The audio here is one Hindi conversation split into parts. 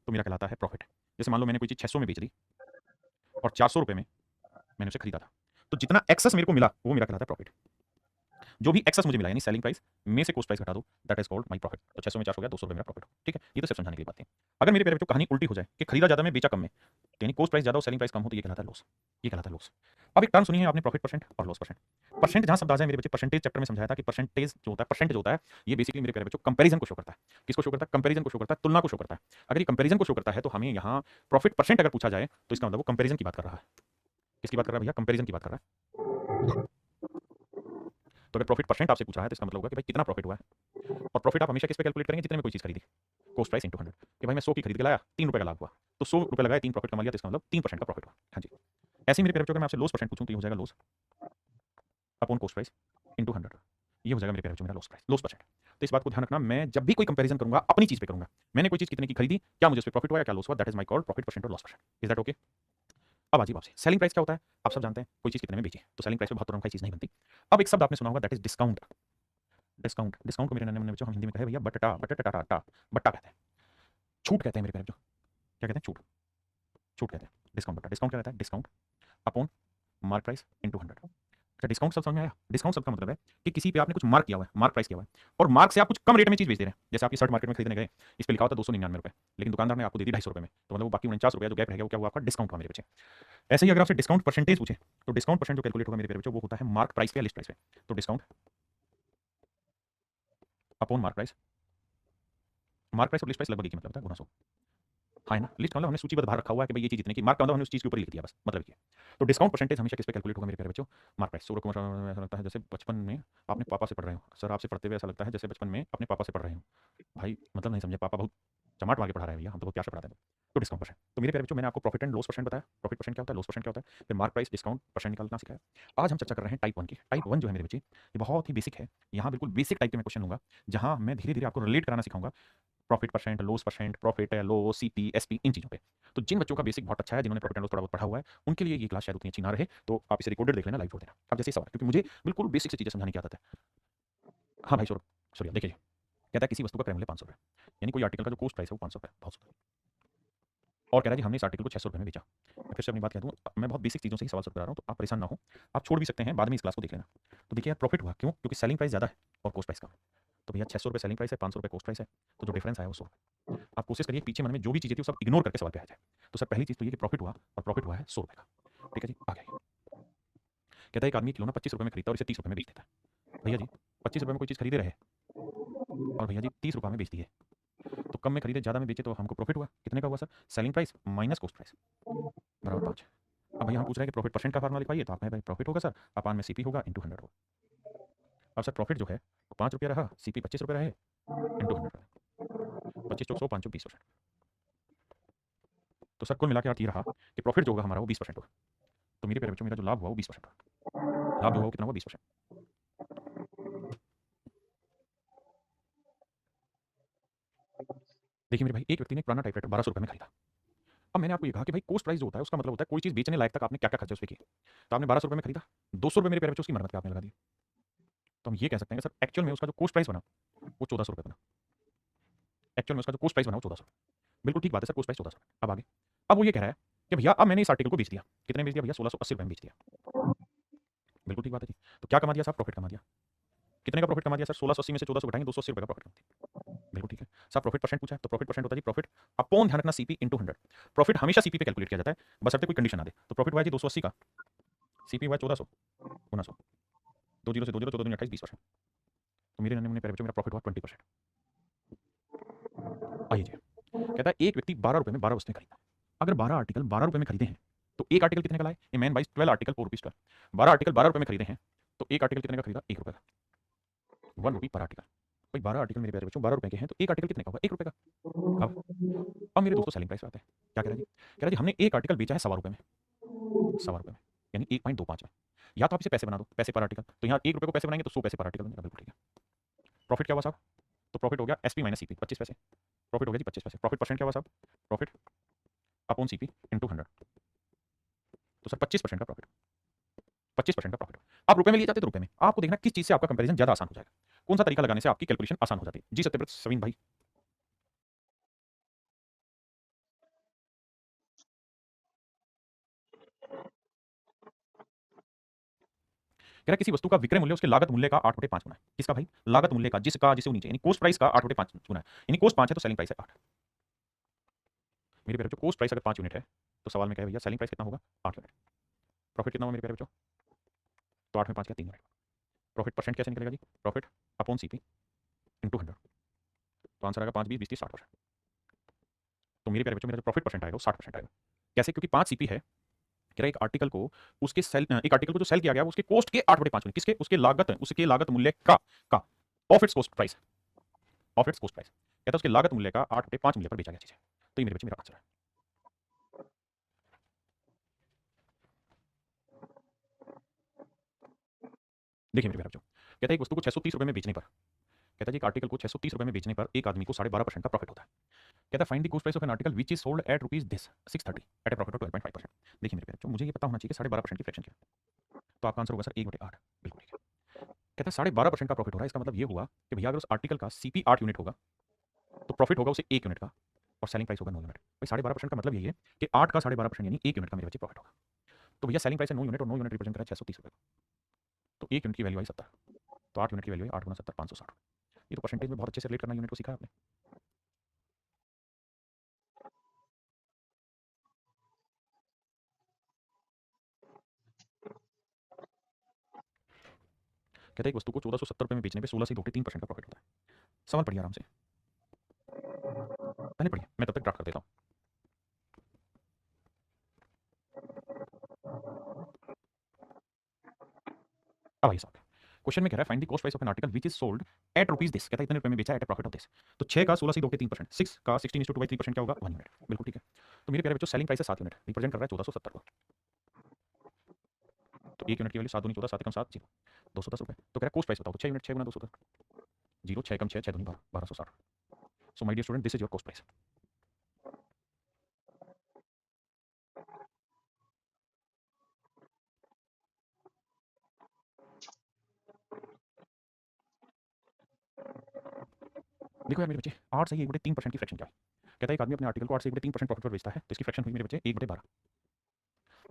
तो मेरा कहलाता है प्रॉफिट। जैसे मान लो मैंने कोई चीज़ 600 में बेच दी और 400 रुपये में मैंने उसे खरीदा था, तो जितना एक्सेस मेरे को मिला वो मेरा कहलाता है प्रॉफिट। जो भी एक्सेस मुझे मिला यानी सेलिंग प्राइस में से कॉस्ट प्राइस घटा दो, that is called my profit. तो 600 में 400 हो गया, 200 रुपये मेरा प्रॉफिट हो। ठीक है, ये तो सिर्फ समझाने की बात थी। अगर मेरे प्यारे बच्चों कहानी उल्टी हो जाए कि खरीदा ज़्यादा में बेचा कम में, तो यानी कॉस्ट प्राइस ज़्यादा और सेलिंग प्राइस कम हो, तो ये कहलाता है लॉस। ये कहलाता है लॉस। अब एक टर्म सुनी है आपने, प्रॉफिट परसेंट और लॉस परसेंट। परसेंट जहां शब्द आ जाए मेरे बच्चे, परसेंटेज चैप्टर में समझाया था कि परसेंटेज जो होता है, परसेंट जो होता है, ये बेसिकली मेरे प्यारे बच्चों कंपैरिजन को शो करता है। किसको शो करता है? कंपैरिजन को शो करता है, तुलना को शो करता है। अगर ये कंपैरिजन को शो करता है तो हमें यहाँ प्रॉफिट परसेंट अगर पूछा जाए तो इसका मतलब वो कंपैरिजन की बात कर रहा है। किसकी बात कर रहा है भैया? कंपैरिजन की बात कर रहा है। तो अगर प्रॉफिट परसेंट आपसे पूछ रहा है तो इसका मतलब होगा कि भाई कितना प्रॉफिट हुआ है। और प्रॉफिट आप हमेशा किस पे कैलकुलेट करेंगे? जितने में कोई चीज़ खरीदी, कॉस्ट प्राइस इंटू 100। कि भाई मैं 100 की खरीद के लाया, 3 रुपये का लाभ हुआ, तो 100 रुपये लगाए, 3 प्रॉफिट कमा लिया, तो इसका मतलब 3% का प्रॉफिट हुआ। हाँ जी। ऐसे ही मेरे प्यारे बच्चों, अगर मैं आपसे लॉस परसेंट पूछूं तो ये हो जाएगा loss upon cost price into 100। ये हो जाएगा मेरे प्यारे बच्चों मेरा लॉस प्राइस, लॉस परसेंट। तो इस बात को ध्यान रखना, मैं जब भी कोई कंपैरिजन करूंगा अपनी चीज़ पे करूंगा। मैंने कोई चीज़ कितने की खरीदी, क्या मुझे उस पर प्रॉफिट हुआ या क्या लॉस हुआ, that is my called profit percent और loss percent. Is that okay? अब आजी बात से, सेलिंग प्राइस क्या होता है? आप सब जानते हैं, कोई चीज़ कितने में बेची, तो सेलिंग प्राइस पे 72 रंग की चीज़ नहीं बनती। अब एक शब्द आपने सुना होगा, that is discount. Discount, discount को मेरे नन्हे मुन्ने बच्चों हम हिंदी में कहे भैया बट्टा, बट्टा टा टा, बट्टा कहते हैं, छूट कहते हैं मेरे प्यारे बच्चों। क्या कहते हैं? छूट, छूट कहते हैं। डिस्काउंट बट्टा, डिस्काउंट क्या रहता है? Discount upon mark price into 100। अच्छा, डिस्काउंट शब्द समझ में आया? डिस्काउंट शब्द का मतलब है कि किसी पे आपने कुछ मार्क किया हुआ है, मार्क प्राइस किया हुआ है, और मार्क से आप कुछ कम रेट में चीज़ बेच दे रहे हैं। जैसे आपकी शर्ट मार्केट में खरीदने गए, इस पे लिखा होता है 299 रुपये, लेकिन दुकानदार ने आपको दे दी 250 रुपये में, तो मतलब वो बाकी 49 रुपये जो गैप रह गया, वो क्या हुआ? आपका डिस्काउंट हुआ मेरे बच्चे। ऐसे ही अगर आपसे डिस्काउंट परसेंटेज पूछे, तो डिस्काउंट परसेंट जो कैलकुलेट होगा मेरे प्यारे बच्चों, वो होता है मार्क प्राइस पे या लिस्ट प्राइस पे। तो discount upon mark price, mark price और लिस्ट प्राइस लगभग एक ही मतलब होता है, गुना 100। हाँ है ना? लिस्ट का मतलब हमने सूचीबद्ध बाहर रखा हुआ है कि भाई ये चीज़ इतने की, मार्क का मतलब हमने उस चीज़ के ऊपर ही लिख दिया, बस मतलब ये है। तो डिस्काउंट परसेंटेज हमेशा किस पे कैलकुलेट होगा मेरे प्यारे बच्चों? Mark price. सूर्य कुमार शर्मा, ऐसा लगता है जैसे बचपन में आपने पापा से पढ़ रहे हो। सर आपसे पढ़ते हुए ऐसा लगता है जैसे बचपन में अपने पापा से पढ़ रहे हो। भाई मतलब नहीं समझे, पापा बहुत चमाट मार के पढ़ा रहे हैं भैया, हम तो बहुत प्यार से पढ़ाते हैं। तो डिस्काउंट परसेंट। तो मेरे प्यारे बच्चों, मैंने आपको प्रॉफिट एंड लॉस परसेंट बताया। प्रॉफिट परसेंट क्या होता है, लॉस परसेंट क्या होता है, फिर मार्क प्राइस, डिस्काउंट परसेंट निकालना सिखाया। आज हम चर्चा कर रहे हैं टाइप 1 की। टाइप 1 जो है मेरे बच्चे, ये बहुत ही बेसिक है। यहाँ बिल्कुल बेसिक टाइप के मैं क्वेश्चन लूंगा, जहाँ मैं धीरे धीरे आपको रिलेट कराना सिखाऊंगा profit percent, loss percent, profit है, लॉस, सीपी, एसपी, इन चीज़ों पे। तो जिन बच्चों का बेसिक बहुत अच्छा है, जिन्होंने प्रॉफिट एंड लॉस थोड़ा बहुत पढ़ा हुआ है, उनके लिए ये क्लास शायद उतनी अच्छी ना रहे, तो आप इसे रिकॉर्डेड देख लेना, लाइव छोड़ देना। अब जैसे ही सवाल, क्योंकि मुझे बिल्कुल बेसिक से चीज़ें समझाने की आदत है। हाँ भाई सौरभ, सॉरी देखिए, कहता है किसी वस्तु का क्रय मूल्य 500 रुपये, यानी कोई आर्टिकल का जो कॉस्ट प्राइस है वो 500 रुपये, बहुत सुंदर। और कह रहा है जी हमने इस आर्टिकल को 600 रुपये में बेचा। मैं फिर से अपनी बात कह दूँ, मैं बहुत बेसिक चीज़ों से ही सवाल करा रहा हूँ, तो आप परेशान ना हो, आप छोड़ भी सकते हैं, बाद में इस क्लास को देख लेना। तो देखिए यार, प्रॉफिट हुआ क्यों? क्योंकि सेलिंग प्राइस ज़्यादा है और कॉस्ट प्राइस कम है। तो भैया 600 रुपये सेलिंग प्राइस है, 500 रुपये कॉस्ट प्राइस है, तो जो डिफरेंस आया वो 100। आप कोशिश करिए पीछे मन में जो भी चीज़ें थी वो सब इग्नोर करके सवाल पे आ जाए। तो सर पहली चीज़ तो ये कि प्रॉफिट हुआ, और प्रॉफिट हुआ है 100 रुपये का। ठीक है जी, आ गया। कहता है एक आदमी खिलौना 25 रुपये में खरीदता है और इसे 30 रुपये में बेच देता है। भैया जी 25 रुपये में कोई चीज़ खरीदे रहे और भैया जी 30 रुपये में बेच दी है, तो कम में खरीदे ज़्यादा में बेचे, तो हमको प्रॉफिट हुआ। कितने का हुआ sir? Selling price minus cost price बराबर 5। अब भैया हम पूछ रहे हैं कि प्रॉफिट परसेंट का फार्मूला लिखवाइए, तो आप कहें भाई प्रॉफिट होगा सर, अपान में सीपी होगा इंटू 100 होगा। अब सर प्रॉफिट जो है वो 5 रुपये रहा, सीपी 25 रुपये रहे, इंटू 100 रहा, 25 चौक 100, 5 चौक 20%। तो सर कुल मिला के अर्थ ये रहा कि प्रॉफिट जो होगा हमारा वो 20% होगा। तो मेरे प्यारे बच्चों, मेरा जो लाभ हुआ वो 20% हुआ। लाभ जो हुआ वो कितना हुआ? 20%। देखिए मेरे भाई, एक व्यक्ति ने पुराना टाइपराइटर 1200 रुपये में खरीदा। अब मैंने आपको ये कहा कि भाई कॉस्ट प्राइस जो होता है उसका मतलब होता है कोई चीज़ बेचने लायक तक आपने क्या क्या खर्चे उस पे किए। तो आपने 1200 रुपये में खरीदा, 200 रुपये मेरे प्यारे बच्चों उसकी मरम्मत पे आपने लगा दिए। तो हम ये कह सकते हैं कि सर एक्चुअल में उसका जो कॉस्ट प्राइस बना वो 1400 रुपये बना। एक्चुअल में उसका जो कॉस्ट प्राइस बना वो 1400। बिल्कुल ठीक बात है सर, कॉस्ट प्राइस 1400। अब आगे, अब वो ये कह रहा है कि भैया अब मैंने इस आर्टिकल को बेच दिया। कितने में बेच दिया भैया? 1680 रुपये में बेच दिया। बिल्कुल ठीक बात है जी। तो क्या कमा दिया साहब? प्रॉफिट कमा दिया। कितने का प्रॉफिट कमा दिया सर? 1680 में से 1400 घटाएंगे, 280 रुपये का प्रॉफिट कमा दिया। बिल्कुल ठीक है साहब। प्रॉफिट परसेंट पूछा है, तो प्रॉफिट परसेंट होता है जी प्रॉफिट अपॉन, ध्यान रखना, सीपी इंटू 100। प्रॉफिट हमेशा सीपी पे कैलकुलेट किया जाता है, बशर्ते कोई कंडीशन आ दे। तो प्रॉफिट हुआ जी 280 का, सीपी हुआ 1400 गुना 100, 2 जीरो से 2 जीरो, 14 दूनी 28, 20%। तो मेरे नन्हे मुन्ने प्यारे बच्चों, मेरा प्रॉफिट हुआ 20%। आइए जी, कहता है एक व्यक्ति 12 रुपये में 12 वस्तुएं खरीदा। अगर 12 आर्टिकल 12 रुपये में खरीदे हैं, तो एक आर्टिकल कितने का लाए? A man buys 12 article 4 rupees का। 12 आर्टिकल 12 रुपये में खरीदे हैं, तो एक आर्टिकल कितने का खरीदा? 1 रुपये का, 1 रुपी पर आर्टिकल। भाई 12 आर्टिकल मेरे प्यारे बच्चों 12 रुपये के हैं, तो एक आर्टिकल कितने का होगा? 1 रुपये का। अब मेरे दोस्तों सेलिंग प्राइस पे आते हैं। क्या कह रहा है जी? कह रहा है जी हमने एक आर्टिकल बेचा है 1.25 रुपये में, 1.25 रुपये में, यानी 1.25 में। या तो आप इसे पैसे बना दो, पैसे पर आर्टिकल, तो यहाँ 1 रुपये को पैसे बनाएंगे तो 100 पैसे पर आर्टिकल बनेगा। बिल्कुल ठीक है। प्रॉफिट क्या हुआ साहब? तो प्रॉफिट हो गया एसपी माइनस सीपी, 25 पैसे। प्रॉफिट हो गया जी 25 पैसे। प्रॉफिट परसेंट क्या हुआ साहब? Profit upon CP into 100। तो सर 25% का प्रॉफिट, 25% का प्रॉफिट। आप रुपए में लिए जाते तो रुपए में। आपको देखना किस चीज से आपका कंपैरिजन ज्यादा आसान हो जाएगा, कौन सा तरीका लगाने से आपकी कैलकुलेशन आसान हो जाती है। जी सत्यव्रत सवीन भाई। कह रहा है किसी वस्तु का विक्रय मूल्य उसके लागत मूल्य का 8/5 गुना है। किसका भाई? लागत मूल्य का, जिसका जिसे नीचे, यानी कॉस्ट प्राइस का 8/5 गुना है। यानी कॉस्ट 5 है तो सेलिंग प्राइस है 8। मेरे प्यारे बच्चों, कॉस्ट प्राइस अगर 5 यूनिट है तो सवाल में क्या है भैया, सेलिंग प्राइस कितना होगा? 8 यूनिट। प्रॉफिट कितना होगा मेरे प्यारे बच्चों? तो 8 में 5 का 3 यूनिट। प्रॉफिट परसेंट कैसे निकलेगा जी? Profit upon CP into 100। तो आंसर आएगा 5 20 20 60%। तो मेरे प्यारे बच्चों, मेरा जो प्रॉफिट परसेंट आएगा वो 60% आएगा। कैसे? क्योंकि 5 सीपी है। कह रहा है एक आर्टिकल को एक आर्टिकल को जो सेल किया गया वो उसके कॉस्ट के 8/5 यूनिट। किसके? उसके लागत मूल्य का of its cost price. Of its cost price कहता है उसके लागत मूल्य का 8/5 मूल्य पर बेचा गया चीज है। तो ये मेरे बच्चे मेरा आंसर है। देखिए मेरे बच्चों, कहता है एक वस्तु को 630 रुपए में बेचने पर, कहता है एक आर्टिकल को 630 रुपए में बेचने पर एक आदमी को 12.5% का प्रॉफिट होता है। कहता है find the cost price of an article which is sold at rupees this 630 at a profit of 12.5%। देखिए मेरे बच्चों, मुझे ये पता होना चाहिए कि 12.5% की फ्रैक्शन क्या है। तो आपका आंसर होगा सर 1/8। बिल्कुल ठीक है। कहता है 12.5% का प्रॉफिट हो रहा है, इसका मतलब ये हुआ कि भैया अगर उस आर्टिकल का सीपी 8 यूनिट होगा तो प्रॉफिट होगा उसे 1 यूनिट का, और सेलिंग प्राइस होगा 9 यूनिट। भाई 12.5% का मतलब यही है कि 8 का 12.5% यानी 1 यूनिट का मेरे बच्चे प्रॉफिट होगा। तो भैया सेलिंग प्राइस है 9 यूनिट, और 9 यूनिट रिप्रेजेंट कर रहा है 630 रुपए। तो 1 यूनिट की वैल्यू आई 70। तो 8 यूनिट की वैल्यू है 8 गुना 70 560। ये तो परसेंटेज में बहुत अच्छे से रिलेट करना यूनिट को सीखा है आपने। कहते हैं एक वस्तु को 1470 रुपए में बेचने पे 16 से 2.3% का प्रॉफिट होता है। सवाल पढ़िए आराम से, पहले पढ़िए, मैं तब तक ड्राफ्ट कर देता हूँ। अब आइए साहब, क्वेश्चन में कह रहा है find the cost price of an article which is sold at rupees this. कहता है इतने रुपए में बेचा at a profit of this. तो 6 का 16 से 2 के 3%, 6 का 16:2/3% क्या होगा? 1 यूनिट। बिल्कुल ठीक है। तो मेरे प्यारे बच्चों, सेलिंग प्राइस है 7 यूनिट, रिप्रेजेंट कर रहा है 1470 को। तो 1 यूनिट की वैल्यू 7 दूनी 14, 7 कम 7 0, 210 रुपए। तो कह रहा है कॉस्ट प्राइस बताओ। तो 6 यूनिट 6 गुना 210, 0 6 कम 6 6 दूनी 12, 1260। So my dear student, this is your cost price. देखो यार मेरे बच्चे, 8 से 1/3% की फ्रैक्शन क्या है? कहता है एक आदमी अपने आर्टिकल को 8 से 1/3% प्रॉफिट पर बेचता है, तो इसकी फ्रैक्शन हुई मेरे बच्चे 1/12।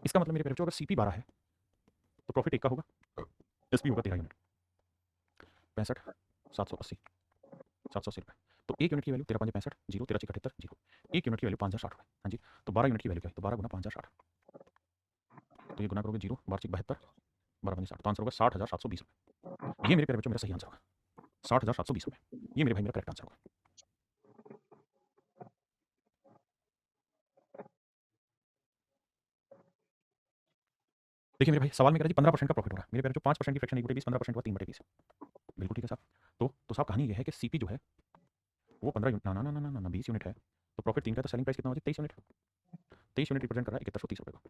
इसका मतलब मेरे प्यारे बच्चों, अगर सीपी 12 है तो प्रॉफिट 1 का होगा, एसपी होगा 13 यूनिट, 65 780 780 रुपए। तो 1 यूनिट की वैल्यू 13 5 65 0, 13 6 78 0। 1 यूनिट की वैल्यू 5060 रुपए। हाँ जी। तो 12 यूनिट की वैल्यू क्या है? तो 12 गुना 5060। तो ये गुना करोगे 0 12 72, 12 5 60, तो आंसर होगा 60,720 रुपए। ये मेरे प्यारे बच्चों मेरा सही आंसर होगा, 60,720 रुपए। ये मेरे भाई मेरा करेक्ट आंसर होगा। देखिए मेरे भाई, सवाल में कह रहा है 15% का प्रॉफिट हो रहा है। मेरे प्यारे बच्चों 5% की फ्रैक्शन 1/20, 15% हुआ 3/20। बिल्कुल ठीक है साहब। तो साहब कहानी ये है कि सीपी जो है वो 15 यूनिट, ना ना ना ना ना ना 20 यूनिट है। तो प्रॉफिट 3 का है, तो सेलिंग प्राइस कितना हो जाए? 23 यूनिट। 23 यूनिट रिप्रेजेंट कर रहा है 7130 रुपए का।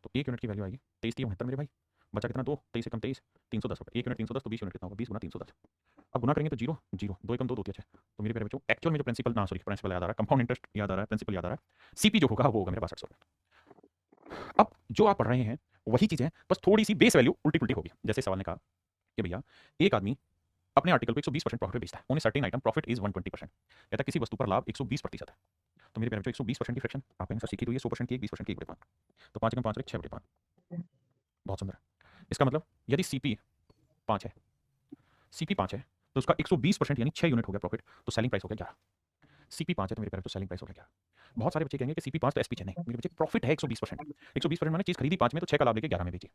तो 1 यूनिट की वैल्यू आएगी 23 3 69 मेरे भाई। बचा कितना? 2, 23 से कम 23, 310 रुपए। 1 यूनिट 310, तो 20 यूनिट कितना होगा? 20 गुना 310। अब गुना करेंगे तो 0 0, 2 एकम 2 2 6। तो मेरे प्यारे बच्चों, एक्चुअल में जो प्रिंसिपल ना सॉरी प्रिंसिपल याद आ रहा है, कंपाउंड इंटरेस्ट याद आ रहा है, प्रिंसिपल याद आ रहा है, सीपी जो होगा वो होगा मेरा 6200 रुपए। अब जो आप पढ़ रहे हैं वही चीज है, बस थोड़ी सी बेस वैल्यू उल्टी पुल्टी होगी। जैसे सवाल ने कहा कि भैया एक आदमी अपने आर्टिकल को 120% प्रॉफिट पे बेचता है, only certain item profit is 120%। कहता है किसी वस्तु पर लाभ 120% है। तो मेरे प्यारे बच्चों 120% की फ्रैक्शन आपने सीखी, तो ये 100% की 1 20% की 1/5। तो 5 5 6/5। बहुत सुंदर। इसका मतलब यदि सीपी 5 है, सीपी 5 है तो उसका 120% यानी 6 यूनिट हो गया प्रॉफिट, तो सेलिंग प्राइस हो गया 11। सीपी 5 है तो मेरे प्यारे, तो सेलिंग प्राइस हो गया 11। बहुत सारे बच्चे कहेंगे कि सीपी 5 तो एसपी 6 नहीं, मेरे बच्चे प्रॉफिट है 120%। 120% माने चीज खरीदी 5 में तो 6 का लाभ लेके 11 में बेची।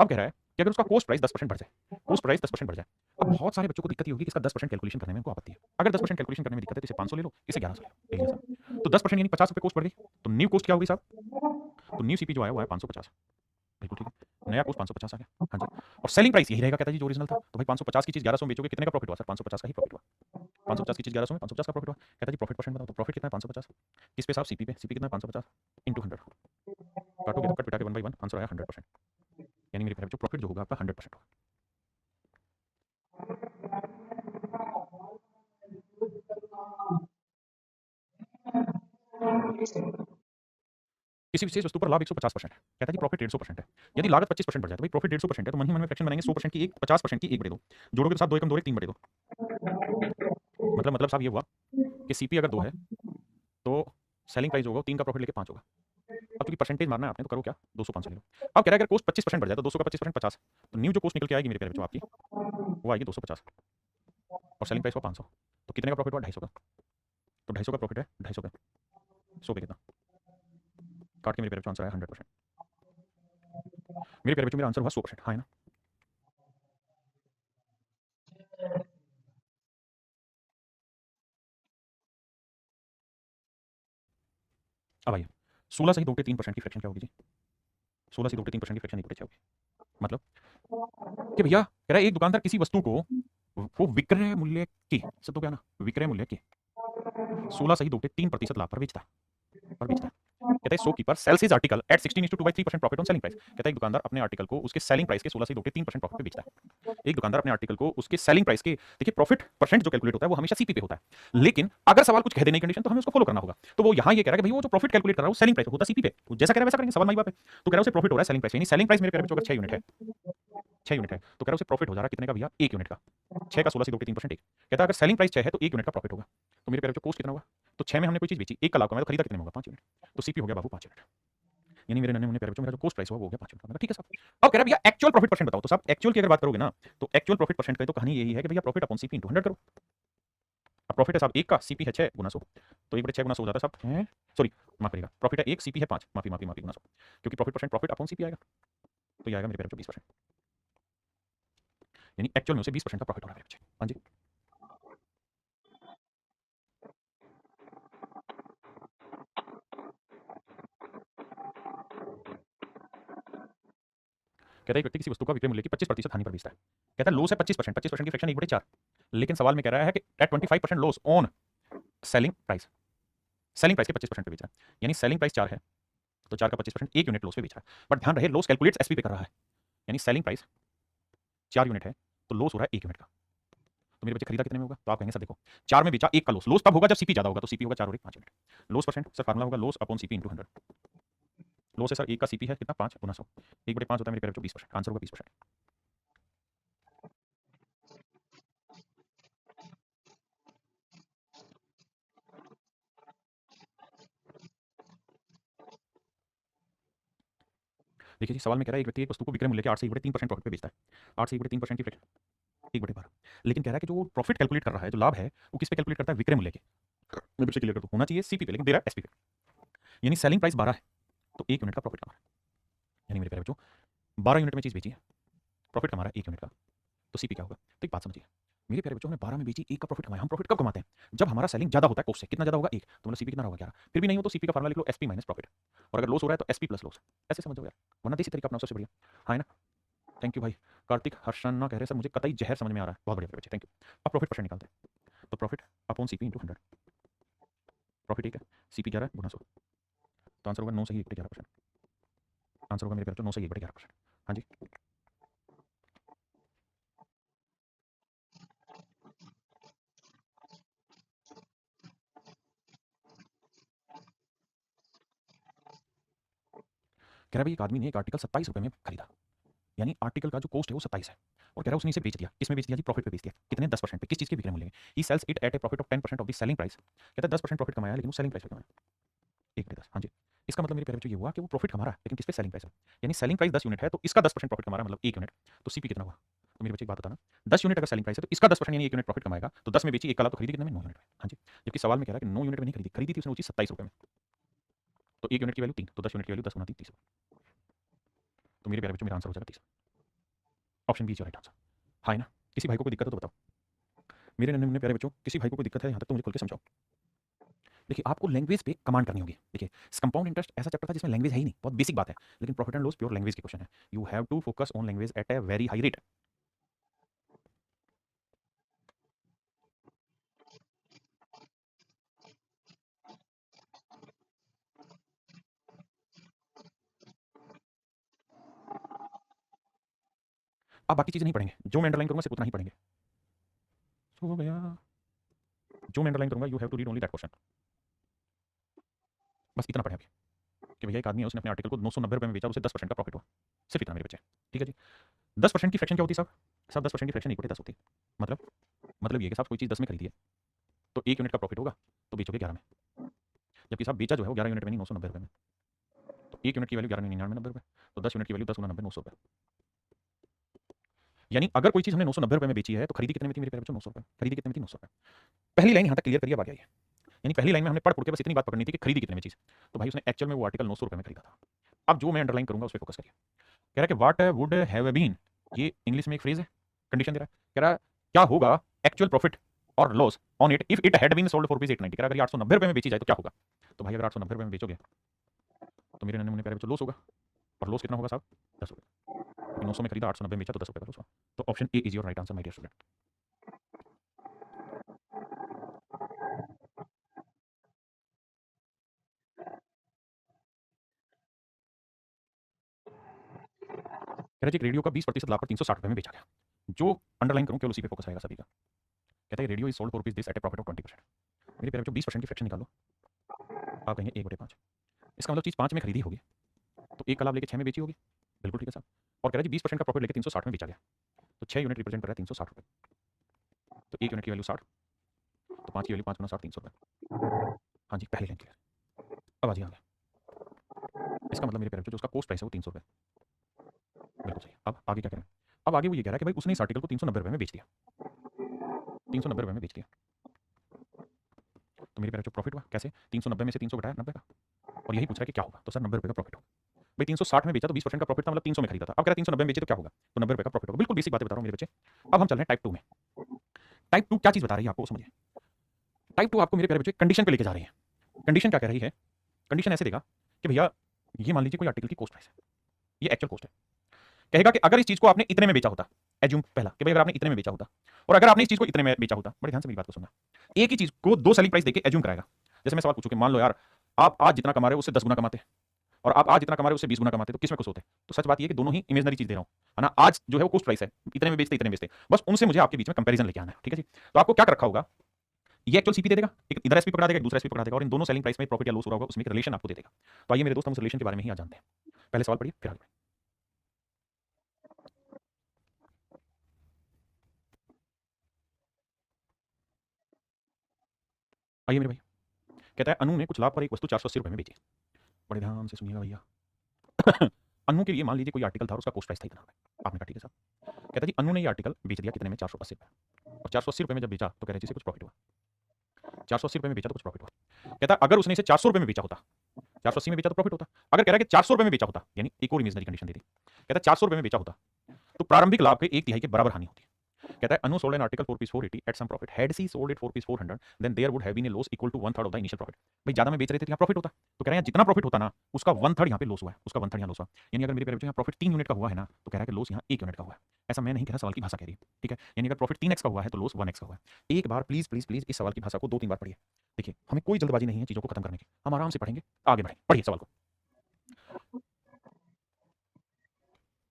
अब कह रहा है कि अगर उसका कॉस्ट प्राइस 10% बढ़ जाए, कॉस्ट प्राइस 10% बढ़ जाए। अब बहुत सारे बच्चों को दिक्कत ये होगी कि इसका 10% कैलकुलेशन करने में उनको आपत्ति है। अगर 10% कैलकुलेशन करने में दिक्कत है तो इसे 500 ले लो, इसे 1100 ले लो, ले लिया साहब। तो 10% यानी 50 रुपए कॉस्ट बढ़ गई, तो न्यू कॉस्ट क्या होगी साहब? तो न्यू सीपी जो आया वो है 550। बिल्कुल ठीक है, नया कॉस्ट 550 आ गया। हाँ जी। और सेलिंग प्राइस यही रहेगा, कहता जी जो ओरिजिनल था। तो भाई 550 की चीज 1100 में बेचोगे, कितने का प्रॉफिट हुआ सर? 550 का ही प्रॉफिट हुआ। 550 की चीज 1100 में 550 का प्रॉफिट हुआ। कहता जी प्रॉफिट परसेंट बताओ, तो प्रॉफिट कितना है? 550। किस पे साहब? सीपी पे। सीपी कितना है? 550 इंटू 100। काटोगे तो कट पिटा के 1/1, आंसर आया 100%। यानी मेरे प्यारे बच्चों, प्रॉफिट जो होगा आपका 100% होगा। किसी विशेष वस्तु पर लाभ 150% है, कहता है जी प्रॉफिट 150% है। यदि लागत 25% बढ़ जाए, तो भाई प्रॉफिट 150% है, तो मन ही मन में फ्रैक्शन बनाएंगे 100% की 1 50% की 1 बटे 2, जोड़ोगे तो साहब 2 एकम 2 1 3 बटे 2। मतलब साहब ये हुआ कि सीपी अगर 2 है तो सेलिंग प्राइस होगा 3 का प्रॉफिट लेके 5 होगा। अब क्योंकि परसेंटेज मारना है आपने तो करो क्या, 200 500 ले लो। अब कह रहा है अगर कॉस्ट 25% बढ़ जाए तो 200 का 25% 50, तो न्यू जो कॉस्ट निकल के आएगी मेरे प्यारे बच्चों आपकी, वो आएगी 250 और सेलिंग प्राइस हुआ 500, तो कितने का प्रॉफिट हुआ 250 का। तो 250 का प्रॉफिट है 250 पे 100 पे कितना काट के मेरे प्यारे बच्चों आंसर आया 100%। मेरे प्यारे बच्चों मेरा आंसर हुआ 100%, हाँ है ना। अब आइए 16 से ही 2 3% की फ्रैक्शन क्या होगी जी, 16 से 2 3% की फ्रैक्शन इक्वल होगी, मतलब कि भैया कह रहा है एक दुकानदार किसी वस्तु को वो विक्रय मूल्य के, सब तो क्या ना, विक्रय मूल्य के 16 से ही 2 3% लाभ पर बेचता है। कहता है shopkeeper sells his article at 16:2/3% profit on selling price. कहता है एक दुकानदार अपने आर्टिकल को उसके सेलिंग प्राइस के 16 से 3% प्रॉफिट पे बेचता है। एक दुकानदार अपने आर्टिकल को उसके सेलिंग प्राइस के, देखिए प्रॉफिट परसेंट जो कैलकुलेट होता है वो हमेशा सीपी पे होता है, लेकिन अगर सवाल कुछ कह देने की कंडीशन तो हमें उसको फॉलो करना होगा। तो वो यहाँ ये कह रहा है कि भाई वो जो प्रॉफिट कैलकुलेट कर रहा है वो सेलिंग प्राइस होता है सीपी पे, वो जैसा कह रहा है वैसा करेंगे, सवाल माई बात है। तो कह रहा है उसे प्रॉफिट हो रहा है सेलिंग प्राइस, यानी सेलिंग प्राइस मेरे कह रहे हैं अगर 6 यूनिट है, 6 यूनिट है तो कह रहा है उसे प्रॉफिट हो जा रहा है कितने का भैया, 1 यूनिट का। 6 का 16 से 2 3% 1, कहता है अगर सेलिंग प्राइस 6 है तो 1 यूनिट का प्रॉफिट होगा। तो मेरे कह रहे कॉस्ट कितना हुआ, तो 6 में हमने कोई चीज बेची, 1 का लाभ कमाया तो खरीदा कितने में होगा 5 यूनिट, तो सीपी हो गया बाबू 5 यूनिट। यानी मेरे नन्हे मुन्ने प्यारे बच्चों मेरा जो कॉस्ट प्राइस हुआ वो हो गया 5 यूनिट। ठीक है साहब। अब कह रहा है भैया एक्चुअल प्रॉफिट परसेंट बताओ, तो साहब एक्चुअल की अगर बात करोगे ना तो एक्चुअल प्रॉफिट परसेंट का तो कहानी यही है कि भैया प्रॉफिट अपॉन सीपी इंटू 100 करो। अब प्रॉफिट है साहब 1 का, सीपी है 6 गुना 100, तो 1/6 गुना 100 हो जाता है साहब, सॉरी माफ करिएगा, प्रॉफिट है 1, सीपी है 5, माफी माफी माफी गुना 100, क्योंकि profit percent profit upon CP आएगा, तो ये आएगा मेरे प्यारे बच्चों 20%, यानी एक्चुअल में उसे 20% का प्रॉफिट हो रहा है मेरे बच्चे। हाँ जी, कहता है एक व्यक्ति किसी वस्तु का विक्रय मूल्य की 25% हानि पर बेचता है। कहता है लॉस है 25%, 25% की फ्रैक्शन 1/4, लेकिन सवाल में कह रहा है कि at 25% loss on selling price, selling price के 25% पे बेच रहा है, यानी सेलिंग प्राइस 4 है तो 4 का 25% 1 यूनिट लॉस पे बेच रहा है। बट ध्यान रहे लॉस कैलकुलेट्स एसपी पे कर रहा है, यानी सेलिंग प्राइस 4 यूनिट है तो लॉस हो रहा है 1 यूनिट का। तो मेरे बच्चे खरीदा कितने में होगा, तो आप कहेंगे सर देखो 4 में बेचा 1 का लॉस, लॉस तब होगा जब सीपी ज्यादा होगा, तो सीपी होगा 4 और 1 5 unit. Loss percent sir formula होगा loss upon CP into 100। Loss है सर 1 का सीपी है कितना 5 गुना 100, 1/5 होता है मेरे प्यारे बच्चों 20%, आंसर होगा 20%। देखिए जी सवाल में कह रहा है एक व्यक्ति एक वस्तु को विक्रय मूल्य के 8 से 1/3% प्रॉफिट पे बेचता है, 8 से 1/3% की फ्रैक्शन 1/12, लेकिन कह रहा है कि जो प्रॉफिट कैलकुलेट कर रहा है, जो लाभ है वो किस पे कैलकुलेट करता है, विक्रय मूल्य के। मेरे बच्चे क्लियर कर दो, होना चाहिए सीपी पे लेकिन दे रहा है एसपी पे, यानी सेलिंग प्राइस 12 है तो 1 यूनिट का प्रॉफिट कमा रहा है, यानी मेरे प्यारे बच्चों 12 यूनिट में चीज बेची है, प्रॉफिट कमा रहा है 1 यूनिट का, तो सीपी क्या होगा। तो एक बात समझिए मेरे प्यारे बच्चों, हमने 12 में बेची 1 का प्रॉफिट कमाया। हम प्रॉफिट कब कमाते हैं, जब हमारा सेलिंग ज्यादा होता है कॉस्ट से। कितना ज्यादा होगा 1, तो मतलब सीपी कितना होगा 11, फिर भी नहीं हो तो सीपी का फार्मूला लिख लो एसपी माइनस प्रॉफिट, और अगर लॉस हो रहा है तो एसपी प्लस लॉस, ऐसे समझ जाओ यार, वरना देसी तरीका अपना सबसे बढ़िया। हाँ है ना, थैंक यू भाई। कार्तिक हर्षन्ना कह रहे हैं सर मुझे कतई जहर समझ में आ रहा है, बहुत बढ़िया बच्चे थैंक यू। अब प्रॉफिट परसेंट निकालते हैं, तो profit upon CP into 100, profit ठीक है, सीपी 11 गुना 100, तो आंसर होगा 9 से ही 1/11%, आंसर होगा मेरे प्यारे 9 से ही 1/11%। हाँ जी, कह रहा है भाई एक आदमी ने एक आर्टिकल 27 रुपये में खरीदा, यानी आर्टिकल का जो कॉस्ट है वो 27 है, और कह रहा है उसने इसे बेच दिया, किसमें बेच दिया जी, प्रॉफिट पे बेच दिया, कितने 10% पे, किस चीज के विक्रय मूल्य में, he sells it at a profit of 10% of the selling price. कहता है 10% प्रॉफिट कमाया लेकिन वो सेलिंग प्राइस पे कमाया 1/10। हाँ जी, इसका मतलब मेरे प्यारे बच्चों ये हुआ कि वो प्रॉफिट कमा रहा है लेकिन किस पे, सेलिंग प्राइस है, यानी सेलिंग प्राइस 10 यूनिट है तो इसका 10% प्रॉफिट कमा रहा है, मतलब 1 यूनिट, तो सीपी कितना हुआ। तो मेरे बच्चे एक बात बताना, 10 यूनिट अगर सेलिंग प्राइस है तो इसका 10% यानी 1 यूनिट प्रॉफिट कमाएगा, तो 10 में बेची 1 का लाभ तो खरीदी कितने में 9 यूनिट में। हाँ जी, जबकि सवाल में कह रहा है कि 9 यूनिट में नहीं खरीदी, खरीदी थी उसने वो चीज 27 रुपये में, तो 1 यूनिट की वैल्यू 3, तो 10 यूनिट की वैल्यू 10 गुना 3 30, तो मेरे प्यारे बच्चों मेरा आंसर हो जाएगा 30, option B is right answer. हाँ है ना, किसी भाई को कोई दिक्कत हो तो बताओ, मेरे नन्हे मुन्ने प्यारे बच्चों किसी भाई को कोई दिक्कत है यहाँ तक तो मुझे खुल के समझाओ। देखिए आपको लैंग्वेज पे कमांड करनी होगी। देखिए कंपाउंड इंटरेस्ट ऐसा चैप्टर था जिसमें लैंग्वेज है ही नहीं, बहुत बेसिक बात है, लेकिन profit and loss pure language की क्वेश्चन है, you have to focus on language at a very high rate. आप बाकी चीजें नहीं पढ़ेंगे, जो मैं अंडरलाइन करूंगा सिर्फ उतना ही पढ़ेंगे। सो गया, जो मैं अंडरलाइन करूंगा you have to read only that question, बस इतना पढ़े अभी, कि भैया एक आदमी है उसने अपने आर्टिकल को 990 रुपये में बेचा, उसे 10% का प्रॉफिट हुआ, सिर्फ इतना मेरे बच्चे। ठीक है जी, 10% की फ्रैक्शन क्या होती है साहब, साहब 10% की फ्रैक्शन इक्वल 10 होती है, मतलब ये कि साहब कोई चीज़ 10 में खरीदी है तो 1 यूनिट का प्रॉफिट होगा तो बेचोगे 11 में, जबकि साहब बेचा जो है वो 11 यूनिट में नहीं 990 रुपये में, तो 1 यूनिट की वैल्यू 1199 90 रुपये, तो 10 यूनिट की वैल्यू 10 गुना 90 900 रुपये। यानी अगर कोई चीज़ हमने 990 रुपये में बेची है तो खरीदी कितने में थी मेरे प्यारे बच्चों? 900 रुपये। खरीदी कितने में थी? 900 रुपये। पहली लाइन यहाँ तक क्लियर करिए, अब आ गया ये। यानी पहली लाइन में हमने पढ़ के बस इतनी बात पकड़नी थी कि खरीदी कितने में चीज़, तो भाई उसने एक्चुअल में वो आर्टिकल 900 रुपये में खरीदा था। अब जो मैं अंडरलाइन करूंगा उस पर फोकस करिए। कह रहा है कि व्हाट वुड हैव बीन, ये इंग्लिश में एक फ्रेज है, कंडीशन दे रहा है। कह रहा है क्या होगा एक्चुअल प्रॉफिट और loss on it if it had been sold for rupees 890। कह रहा अगर ये 890 रुपये में बेची जाए तो क्या होगा? तो भाई अगर 890 रुपये में बेचोगे तो मेरे नन्हे मुन्ने प्यारे बच्चों लॉस होगा, और लॉस कितना होगा साहब? 10 रुपये। 900 में खरीदा, 890 में बेचा, तो 10 रुपये का लॉस हुआ। तो option A is your right answer my dear student. कह रहा है रेडियो का 20% लाभ पर 360 रुपये में बेचा गया। जो अंडरलाइन करूं केवल उसी पे फोकस रहेगा सभी का। कहता है radio is sold for rupees this eight a profit of 20%। मेरे प्यारे बच्चों 20% की फ्रैक्शन निकालो, आप कहेंगे 1/5। इसका मतलब चीज़ 5 में खरीदी होगी तो 1 का लाभ लेके 6 में बेची होगी। बिल्कुल ठीक है साहब। और कह रहा है जी 20% का प्रॉफिट लेके 360 में बेचा गया, तो 6 यूनिट रिप्रेजेंट कर रहा है 360 रुपये। तो 1 यूनिट की वैल्यू 60, तो 5 की वैल्यू 5 गुना 60 300 रुपये। हाँ जी, पहली लाइन क्लियर। अब आ जी आगे। इसका मतलब मेरे प्यारे बच्चों जो उसका कोस्ट प्राइस है वो 300 रुपये। बिल्कुल सही। अब आगे क्या करें? अब आगे वो ये कह रहा है कि भाई उसने इस आर्टिकल को 390 रुपये में बेच दिया, 390 रुपये में बेच दिया। तो मेरे प्यारे बच्चों प्रॉफिट हुआ कैसे? 390 में से 300 घटाया 90 का, और यही पूछ रहा है कि क्या होगा? तो सर 90 रुपये का प्रॉफिट होगा। भाई 360 में बेचा तो 20% का प्रॉफिट था, मतलब 300 में खरीदा था। अब कह रहा है 390 में बेचे तो क्या होगा? तो 90 रुपये का प्रॉफिट होगा। बिल्कुल बेसिक बातें बता रहा हूँ मेरे बच्चे। अब हम चल रहे हैं टाइप 2 में। टाइप 2 क्या चीज़ बता रही है आपको, समझिए। टाइप 2 आपको मेरे प्यारे बच्चे कंडीशन पे लेके जा रही है। कंडीशन क्या कह रही है? कंडीशन ऐसे देगा कि भैया ये मान लीजिए कोई आर्टिकल की कॉस्ट प्राइस है, ये एक्चुअल कॉस्ट है। कहेगा कि अगर इस चीज को आपने इतने में बेचा होता, एज्यूम पहला कि भाई अगर आपने इतने में बेचा होता, और अगर आपने इस चीज को इतने में बेचा होता, बड़े ध्यान से मेरी बात को सुनना। एक ही चीज को दो सेलिंग प्राइस देके एज्यूम कराएगा। जैसे मैं सवाल पूछूं कि मान लो यार आप आज जितना कमा रहे हो उससे 10 गुना कमाते, और आप आज जितना कमा रहे हो उससे 20 गुना कमाते, तो किसमें खुश होते? तो सच बात ये है कि दोनों ही इमेजनरी चीज दे रहा हूं, है ना। आज जो है वो कॉस्ट प्राइस है, इतने में बेचते इतने में बेचते, बस उनसे मुझे आपके बीच में कंपैरिजन लेके आना है, ठीक है जी। तो आपको क्या कर रखा होगा, ये एक्चुअल सीपी दे देगा, एक इधर एसपी पकड़ा देगा, एक दूसरा एसपी पकड़ा देगा, और इन दोनों सेलिंग प्राइस में प्रॉफिट या लॉस हो रहा होगा उसमें एक रिलेशन आपको दे देगा। तो आइए मेरे दोस्त हम उस रिलेशन के बारे में ही आज जानते हैं। पहले सवाल पढ़िए फिर आगे। आइए मेरे भाई, कहता है अनु ने कुछ लाभ पर एक वस्तु 480 रुपये में बेची। बड़े ध्यान से सुनिएगा भैया। अनु के लिए मान लीजिए कोई आर्टिकल था और उसका कॉस्ट प्राइस था इतना। आपने कहा ठीक है साहब। कहता है जी अनु ने ये आर्टिकल बेच दिया कितने में? 480 रुपये। और 480 रुपये में जब बेचा तो कह रहे जी से कुछ प्रॉफिट हुआ। 480 रुपये में बेचा तो कुछ प्रॉफिट हुआ। कहता है अगर उसने इसे 400 रुपये में बेचा होता, 480 में बेचा तो प्रॉफिट होता। अगर कह रहा है कि 400 रुपये में बेचा होता, यानी एक और इमेजनरी कंडीशन दे दी। कहता है 400 रुपये में बेचा होता तो प्रारंभिक लाभ के 1/3 के बराबर हानि होती। कहता है Anu sold an article for rupees 480 at some profit, had she sold it for rupees 400 then there would have been a loss equal to 1/3 of the initial profit. भाई ज्यादा में बेच रहे थे तो यहाँ प्रॉफिट होता, तो कह रहे हैं जितना प्रॉफिट होता ना उसका 1/3 यहाँ पे लॉस हुआ है, उसका 1/3 यहाँ लॉस हुआ। यानी अगर मेरे प्यारे बच्चों यहाँ प्रॉफिट 3 यूनिट का हुआ है ना, तो कह रहा है कि लॉस यहाँ 1 यूनिट का हुआ है। ऐसा मैं नहीं कह रहा, सवाल की भाषा कह रही है, ठीक है। यानी अगर प्रॉफिट 3x का हुआ है तो लॉस 1x का हुआ है। एक बार प्लीज प्लीज प्लीज इस सवाल की भाषा को 2-3 बार पढ़िए। देखिए हमें कोई जल्दबाजी नहीं है चीजों को खत्म करने की, हम आराम से पढ़ेंगे, आगे बढ़ेंगे। पढ़िए सवाल को।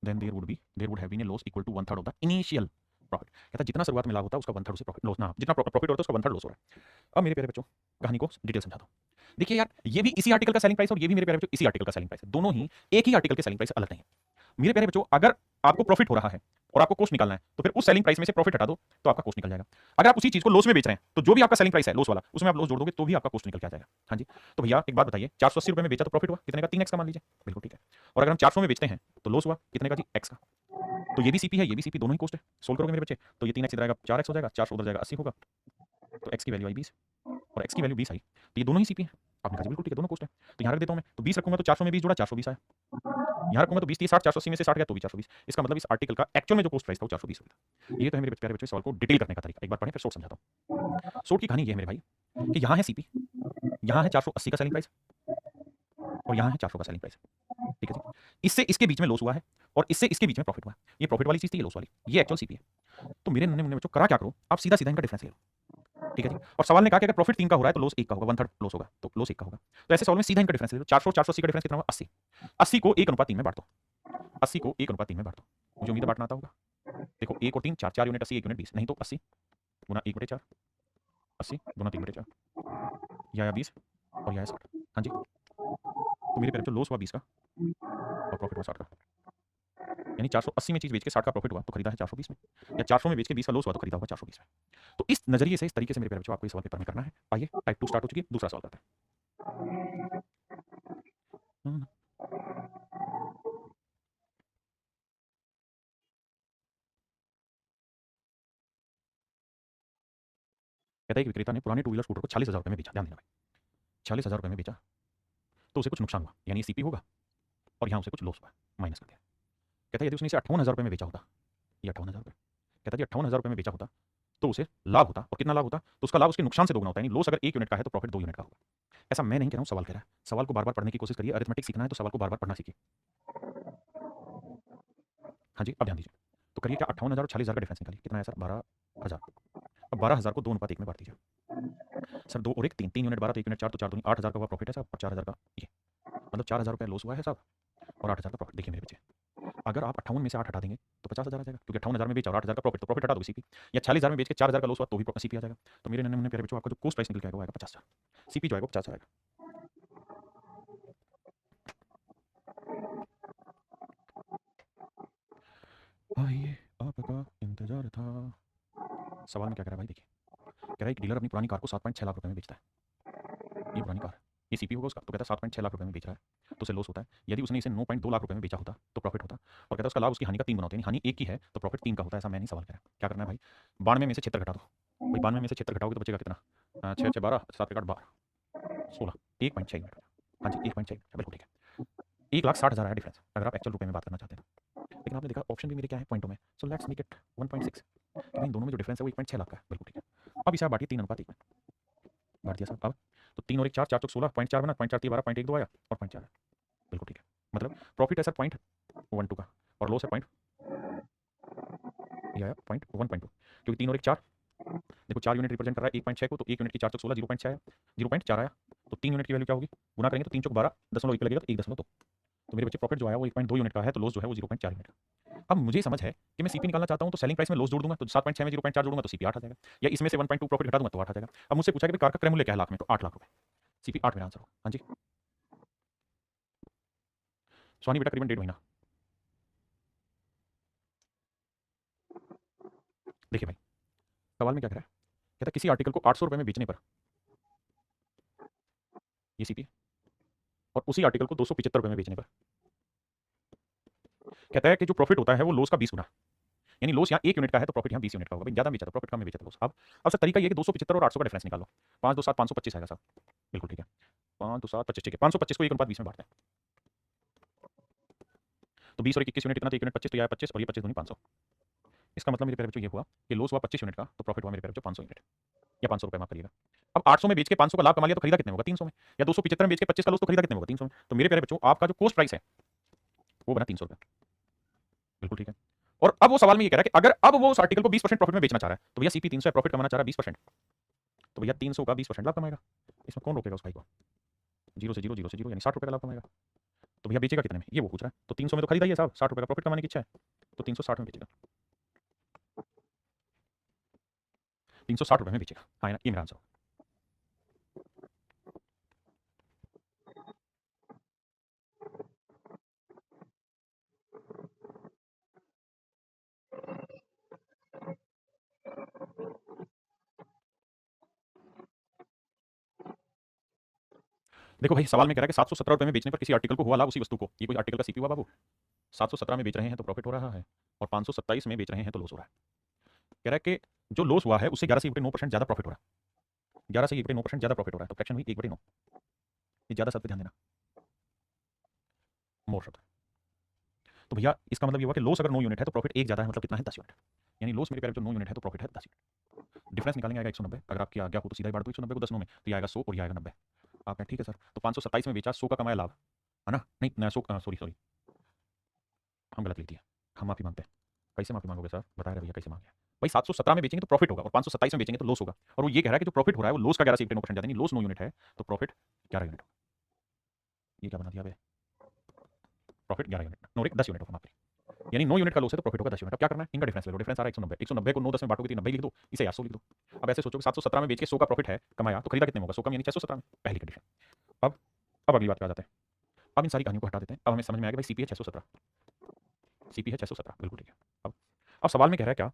Then there would have been a loss equal to 1/3 of the initial profit. कहता है जितना शुरुआत में लाभ होता है उसका 1/3 उसे प्रॉफिट लॉस ना, जितना प्रॉफिट होता है उसका 1/3 लॉस हो रहा है। अब मेरे प्यारे बच्चों कहानी को डिटेल समझाता हूं। देखिए यार ये भी इसी आर्टिकल का सेलिंग प्राइस और ये भी मेरे प्यारे बच्चों इसी आर्टिकल का सेलिंग प्राइस है, दोनों ही एक ही आर्टिकल के सेलिंग प्राइस अलग नहीं है। मेरे प्यारे बच्चों अगर आपको प्रॉफिट हो रहा है और आपको कॉस्ट निकालना है तो फिर उस सेलिंग प्राइस में से प्रॉफिट हटा दो तो आपका कॉस्ट निकल जाएगा। अगर आप उसी चीज को लॉस में बेच रहे हैं तो जो भी आपका सेलिंग प्राइस है लॉस वाला उसमें आप लॉस जोड़ दोगे तो भी आपका कॉस्ट निकल के आ जाएगा। हाँ जी। तो भैया एक बात बताइए 480 रुपये में बेचा तो प्रॉफिट हुआ कितने का? 3x का मान लीजिए। बिल्कुल ठीक है। और अगर हम 400 में बेचते हैं तो लॉस हुआ कितने का जी? x का। तो ये भी सीपी है ये भी सीपी, दोनों ही कॉस्ट है। सोल्व करोगे मेरे बच्चे तो ये 3x इधर आएगा 4x हो जाएगा, 400 उधर जाएगा 80 होगा, तो x की वैल्यू आई 20 और x की वैल्यू 20 आई, तो ये दोनों ही सीपी है। आपने कहा बिल्कुल ठीक है दोनों कॉस्ट है। तो यहाँ रख देता हूँ मैं, तो 20 रखूंगा तो 400 में 20 जोड़ा 420 आया। यहाँ रखूंगा तो 20 30 60, 480 में से 60 गया तो भी 420। इसका मतलब इस आर्टिकल का एक्चुअल में जो कॉस्ट प्राइस था वो 420 रुपये था। ये तो है मेरे प्यारे बच्चे सवाल को डिटेल करने का तरीका। एक बार पढ़ें फिर शॉर्ट समझाता हूँ। शॉर्ट की कहानी ये है मेरे भाई कि यहाँ है सीपी, यहाँ है 480 का सेलिंग प्राइस और यहाँ है 400 का सेलिंग प्राइस, ठीक है जी। इससे इसके बीच में लॉस हुआ है और इससे इसके बीच में प्रॉफिट हुआ है। ये प्रॉफिट वाली चीज थी, ये लॉस वाली, ये एक्चुअल सीपी है। तो मेरे नन्हे मुन्ने बच्चों करा क्या करो, आप सीधा सीधा इनका डिफरेंस ले लो, ठीक है जी। और सवाल ने कहा कि अगर प्रॉफिट 3 का हो रहा है तो लॉस 1 का होगा, 1/3 लॉस होगा तो लॉस 1 का होगा। तो ऐसे सवाल में सीधा इनका डिफरेंस ले लो। 400 480 का डिफरेंस कितना होगा? 80। 80 को 1:3 में बांट दो, 80 को 1:3 में बांट दो। मुझे उम्मीद है बांटना आता होगा। देखो 1 और 3 4, 4 यूनिट 80 1 यूनिट 20, नहीं तो 80 गुना 1/4, 80 गुना 3/4, या आया 20 और या आया 60। हाँ जी। तो मेरे प्यारे बच्चों लॉस हुआ 20 का और प्रॉफिट हुआ 60 का। यानी 480 में चीज बेच के 60 का प्रॉफिट हुआ तो खरीदा है 420 में, या 400 में बेच के 20 का लॉस हुआ तो खरीदा होगा 420 में। तो इस नजरिए से इस तरीके से मेरे प्यारे बच्चों आपको इस सवाल पेपर में करना है। आइए टाइप 2 स्टार्ट हो चुकी है, दूसरा सवाल करते हैं। कहता है कि विक्रेता ने पुराने टू व्हीलर स्कूटर को 40,000 रुपये में बेचा। ध्यान देना भाई, 40,000 रुपये में बेचा तो उसे कुछ नुकसान हुआ, यानी सीपी होगा, और यहाँ उसे कुछ लॉस हुआ, माइनस कर दिया। कहता है यदि उसने इसे 58,000 रुपये में बेचा होता, ये 58,000 रुपये, कहता है 58,000 रुपये में बेचा होता तो उसे लाभ होता, और कितना लाभ होता, तो उसका लाभ उसके नुकसान से दोगुना होता है। यानी लॉस अगर 1 यूनिट का है तो प्रॉफिट 2 यूनिट का होगा। ऐसा मैं नहीं कह रहा हूँ, सवाल कह रहा है। सवाल को बार बार पढ़ने की कोशिश करिए, अरिथमेटिक सीखना है तो सवाल को बार बार पढ़ना सीखिए। हाँ जी, अब ध्यान दीजिए, तो करिए क्या, 58,000 और 40,000 का डिफरेंस निकालिए, कितना है सर, 12,000। अब 12,000 को 2:1 में बांट दीजिए सर, 2 और 1 3, 3 यूनिट 12 तो 1 यूनिट 4, तो 4 दूनी 8,000 का हुआ प्रॉफिट है साहब, और 4,000 का ये, मतलब 4,000 रुपये लॉस हुआ है साहब, और 8,000 का प्रॉफिट। देखिए मेरे बच्चे, अगर आप 58 में से 8 हटा देंगे तो 50,000 आ जाएगा, क्योंकि 58,000 में बेचा और 8,000 का प्रॉफिट, तो प्रॉफिट हटा दोगे सीपी। या 40,000 में बेच के 4,000 का लॉस हुआ तो भी सीपी आ जाएगा। तो मेरे नन्हे मुन्ने प्यारे बच्चों, आपका जो कोस्ट प्राइस निकल के आएगा वो आएगा 50,000, सीपी जो आएगा 50 आएगा। आइए आपका इंतजार था। सवाल में क्या कह रहा है भाई, देखिए, कह रहा है कि डीलर अपनी पुरानी कार को 7.6 लाख रुपए में बेचता है। ये पुरानी कार, ये सीपी होगा उसका, तो कहता है 7.6 लाख रुपए में बेच रहा है तो उसे लॉस होता है। यदि उसने इसे 9.2 लाख रुपए में बेचा होता तो प्रॉफिट होता, और कहता है उसका लाभ उसकी हानि का 3 गुना होता है, यानी हानि 1 की है तो प्रॉफिट 3 का होता है। ऐसा मैं नहीं सवाल कर रहा। क्या करना है भाई, 92 में से 76 घटा दो भाई, 92 में से 76 घटाओगे तो बचेगा कितना, 6 6 12, 7 8 12, 16, 1.6 यूनिट। हाँ जी, 1.6 यूनिट, बिल्कुल ठीक है। 1,60,000 आया डिफरेंस, अगर आप एक्चुअल रुपए में बात करना चाहते हैं तो। लेकिन आपने देखा ऑप्शन भी मेरे क्या है, पॉइंटों में, सो लेट्स मेक इट 1.6, कि भाई इन दोनों में जो डिफरेंस है वो 1.6 लाख का है, बिल्कुल ठीक है। अब इसे आप बांटिए 3:1 में, बांट दिया साहब। अब तो 3 और 1 4, 4 चौक 16, 0.4 बना, 0.4 3 12, 0.1 2 आया, और 0.4 है, बिल्कुल ठीक है। मतलब प्रॉफिट है सर 0.12 का, और लॉस है पॉइंट, ये आया 0.1.2, क्योंकि 3 और 1 4, देखो 4 यूनिट रिप्रेजेंट कर रहा है 1.6 को, तो 1 यूनिट की 4 चौक 16, 0.6 आया, 0.4 आया, तो 3 यूनिट की वैल्यू क्या होगी, गुना करेंगे तो 3 चौक 12, 0.1 लगेगा तो 1.2। तो मेरे बच्चे प्रॉफिट जो आया वो 1.2 यूनिट का है, तो लॉस जो है वो 0.4 यूनिट का। अब मुझे समझ है कि मैं सीपी निकालना चाहता हूं, तो सेलिंग प्राइस में लॉस जोड़ दूंगा, तो 7.6 में 0.4 जोड़ूंगा तो सीपी 8 आ जाएगा, या इसमें से 1.2 प्रॉफिट घटा दूंगा तो 8 आ जाएगा। अब मुझसे पूछा कि कार का क्रय मूल्य क्या है लाख में, तो 8 लाख रुपए, सीपी 8 मेरा आंसर होगा। हाँ जी स्वानी बेटा, करीबन 1.5 महीना। देखिए भाई, सवाल में क्या कह रहा है, कहता है किसी आर्टिकल को 800 रुपए में बेचने पर, ये सीपी है, और उसी आर्टिकल को 275 रुपए में बेचने पर, कहता है कि जो प्रॉफिट होता है वो लॉस का 20 गुना, यानी लॉस यहाँ 1 यूनिट का है तो प्रॉफिट यहाँ 20 यूनिट का होगा। भाई ज्यादा बेचा तो प्रॉफिट कम में बेचा तो लॉस। अब सर तरीका ये है कि 275 और 800 का डिफरेंस निकालो, 5 2 7 525 आएगा साहब, बिल्कुल ठीक है, 5 2 7 25, ठीक है, 525 को 1:20 में बांटते हैं, तो 20 और 21 यूनिट कितना, तो 1 यूनिट 25, तो यह आया 25, और ये 25 दूनी 500। इसका मतलब मेरे प्यारे बच्चों ये हुआ कि लॉस हुआ 25 यूनिट का, तो प्रॉफिट हुआ मेरे प्यारे बच्चों 500 यूनिट, या 500 रुपए माफ करिएगा। अब 800 में बेच के 500 का लाभ कमा लिया तो खरीदा कितने में होगा, 300 में, या 275 में बेच के 25 का लॉस तो खरीदा कितने में होगा, 300 में। तो मेरे प्यारे बच्चों आपका जो कॉस्ट प्राइस है वो बना 300 रुपए, बिल्कुल ठीक है। और अब वो सवाल में ये कह रहा है कि अगर अब वो उस आर्टिकल को 20% प्रॉफिट में बेचना चाह रहा है, तो भैया सीपी 300 है, प्रॉफिट कमाना चाह रहा है 20%, तो भैया 300 का 20% लाभ कमाएगा। इसमें कौन रोकेगा उस भाई को, 0 से 0, 0 से 0, यानी 60 रुपए का लाभ कमाएगा। तो भैया बेचेगा कितने में, ये वो पूछ रहा है। तो 300 में तो खरीदा ही है साहब, 60 रुपए का प्रॉफिट कमाने की इच्छा है, तो 360 में बेचेगा, 360 रुपए में बेचेगा। हाँ ना, ये मेरा आंसर होगा। देखो भाई, सवाल में कह रहा है कि 717 रुपए में बेचने पर किसी आर्टिकल को हुआ लाभ उसी वस्तु को, ये कोई आर्टिकल का सीपी हुआ बाबू, 717 में बेच रहे हैं तो प्रॉफिट हो रहा है, और 527 में बेच रहे हैं तो लॉस हो रहा है। कह रहा है कि जो लॉस हुआ है उससे 11 से 9% ज्यादा प्रॉफिट हो रहा है, 11 से 9% ज्यादा प्रॉफिट हो रहा है, तो फ्रैक्शन हुई 1/9, ये ज्यादा शब्द पे ध्यान देना, मोर शब्द। तो भैया इसका मतलब ये हुआ कि लॉस अगर 9 यूनिट है तो प्रॉफिट 1 ज्यादा है, मतलब कितना है 10 यूनिट, यानी लॉस मेरे प्यारे जो 9 यूनिट है तो प्रॉफिट है 10 यूनिट। डिफरेंस निकालेंगे आएगा 190, अगर आपकी आज्ञा हो तो सीधा ही बांट दो 190 को 10 9 में, तो ये आएगा 100 और ये आएगा 90। आप ठीक है सर, तो 527 में बेचा, 100 का कमाया लाभ, है ना, नहीं 100, सॉरी सॉरी हम गलत लिख दिया, हम माफी मांगते हैं। कैसे माफी मांगोगे सर, बता रहे भैया कैसे मांगे भाई, 717 में बेचेंगे तो प्रॉफिट होगा, और 527 में बेचेंगे तो लॉस होगा, और वो ये कह रहा है कि जो प्रॉफिट हो रहा है वो लॉस का 11 से 9% ज्यादा, नहीं लॉस 9 यूनिट है तो प्रॉफिट 11 यूनिट होगा। ये क्या बना दिया, प्रॉफिट 11 यूनिट, नो 10 यूनिट होगा, माफ करिए, यानी 9 यूनिट का लॉस है तो प्रॉफिट होगा 10 यूनिट। अब क्या करना है, इनका डिफरेंस ले लो, डिफरेंस आ रहा है 190, 190 को 9 10 में बांटोगे तो 90 लिख दो, इसे 800 लिख दो। अब ऐसे सोचो कि 717 में बेच के 100 का प्रॉफिट है कमाया, तो खरीदा कितने में होगा, 100 कम, यानी 617 में, पहली कंडीशन। अब अगली बात पे आ जाते हैं, अब इन सारी कहानियों को हटा देते हैं, अब हमें समझ में आएगा भाई सीपी है 617, सीपी है 617, बिल्कुल ठीक है। अब सवाल में कह रहा है क्या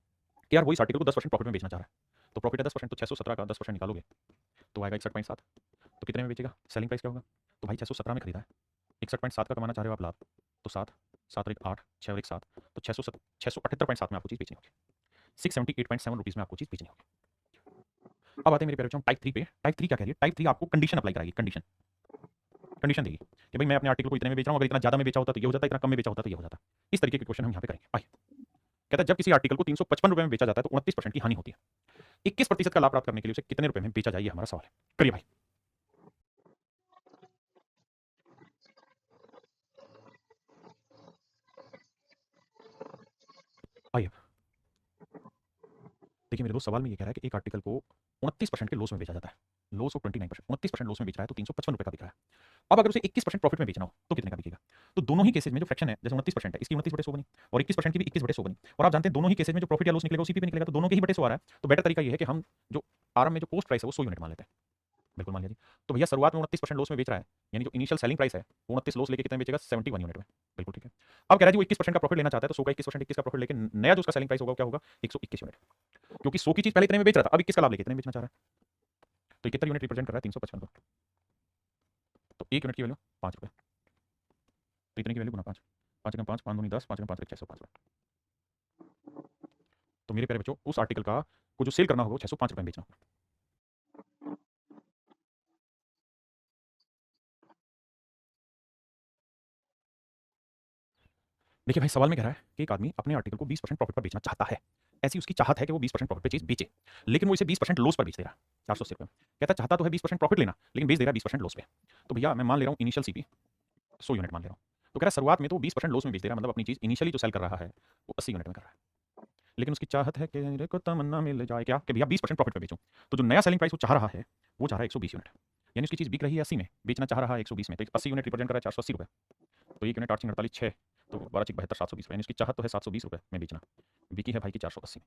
कि यार वो इस आर्टिकल को 10% प्रॉफिट में बेचना चाह रहा है, तो प्रॉफिट है 10%, तो 617 का 10% निकालोगे तो आएगा 61.7, तो कितने में बेचेगा, सेलिंग प्राइस क्या होगा, तो भाई 617 में खरीदा है, 61.7 का कमाना चाह रहे हो आप लाभ, तो 7 7 और 1 8, 6 और 1 7, तो 678.7 में आपको चीज़ बेचनी होगी, 678.7 रुपीज़ में आपको चीज़ बेचनी होगी। अब आते हैं मेरे प्यारे बच्चों टाइप 3 पे। टाइप 3 क्या कह रही है? टाइप 3 आपको कंडीशन अप्लाई कराएगी, कंडीशन कंडीशन देगी कि भाई मैं अपने आर्टिकल को इतने में बेच रहा हूँ, अगर इतना ज़्यादा में बेचा होता तो ये हो जाता, इतना कम में बेचा होता तो ये हो जाता। इस तरीके के क्वेश्चन हम यहाँ पे करेंगे। आइए, कहता है जब किसी आर्टिकल को 355 रुपए में बेचा जाता है तो 29% की हानि होती है। 21% का लाभ प्राप्त करने के लिए उसे कितने रुपए में बेचा जाए, ये हमारा सवाल है। करिए भाई। आइए, देखिए मेरे दोस्त, सवाल में ये कह रहा है कि एक आर्टिकल को 29% के लॉस में बेचा जाता है। लॉस ऑफ 29%, 29% लॉस में बेच रहा है तो 355 रुपए का बिक रहा है। अब अगर उसे 21% प्रॉफिट में बेचना हो तो कितने का बिकेगा? तो दोनों ही केसेस में जो फ्रैक्शन है, जैसे 29% है, इसकी 29/100 बनी और 21% की भी 21/100 बनी। और आप जानते हैं दोनों ही केसेस में जो प्रॉफिट या लॉस निकलेगा उसी पे निकलेगा, तो दोनों के ही बटे 100 आ रहा है। तो बेटर तरीका ये है कि हम जो आरंभ में जो कॉस्ट प्राइस है वो 100 यूनिट मान लेते हैं। बिल्कुल मान लिया जी। तो भैया शुरुआत में 29% लॉस में बेच रहा है, यानी जो इनिशियल सेलिंग प्राइस है वो 29 लॉस लेके कितने में बेचेगा? 71 यूनिट में। बिल्कुल ठीक है। अब कह रहा है जी वो 21% का प्रॉफिट लेना चाहता है, तो 100 का 21%, 21 का प्रॉफिट लेके नया जो उसका सेलिंग प्राइस होगा क्या होगा? 121 यूनिट। क्योंकि 100 की चीज पहले इतने में बेच रहा था, अब 21 का लाभ लेके इतने में बेचना चाह रहा है। तो कितना यूनिट रिप्रेजेंट कर रहा है? 355 को। तो 1 यूनिट की वैल्यू 5 रुपए। तो इतने की वैल्यू गुना 5, 5 एकम 5, 5 दूनी 10, 5 एकम 5 एक 605 रुपए। तो मेरे प्यारे बच्चों उस आर्टिकल का को जो सेल करना होगा वो 605 रुपए में बेचना होगा। देखिए भाई, सवाल में कह रहा है कि एक आदमी अपने आर्टिकल को 20% प्रॉफिट पर बेचना चाहता है। ऐसी उसकी चाहत है कि वो 20% प्रॉफिट पे चीज बेचे, लेकिन वो इसे 20% लॉस पर बेच दे रहा है, 480 रुपए में। कहता चाहता तो है 20% प्रॉफिट लेना, लेकिन बेच दे रहा है 20% लॉस पे। तो भैया मैं मान ले रहा हूँ इनिशियल सीपी 100 यूनिट मान ले रहा हूँ। तो कह रहा है शुरुआत में तो 20% लॉस में बेच दे रहा है, मतलब अपनी चीज इनिशियली जो सेल कर रहा है वो 80 यूनिट में कर रहा है। लेकिन उसकी चाहत है कि मेरे को तमन्ना मिल जाए क्या कि भैया 20% प्रॉफिट पे बेचूं। तो जो नया सेलिंग प्राइस वो चाह रहा है, वो चाह रहा है 120 यूनिट। यानी उसकी चीज बिक रही है 80 में, बेचना चाह रहा है 120 में। तो 80 यूनिट रिप्रेजेंट कर रहा है 480 रुपए। तो 1 यूनिट 8 48 6, तो 12 72 720 रुपए। यानी उसकी चाहत तो है 720 रुपए में बेचना, बिकी है भाई की 480 में।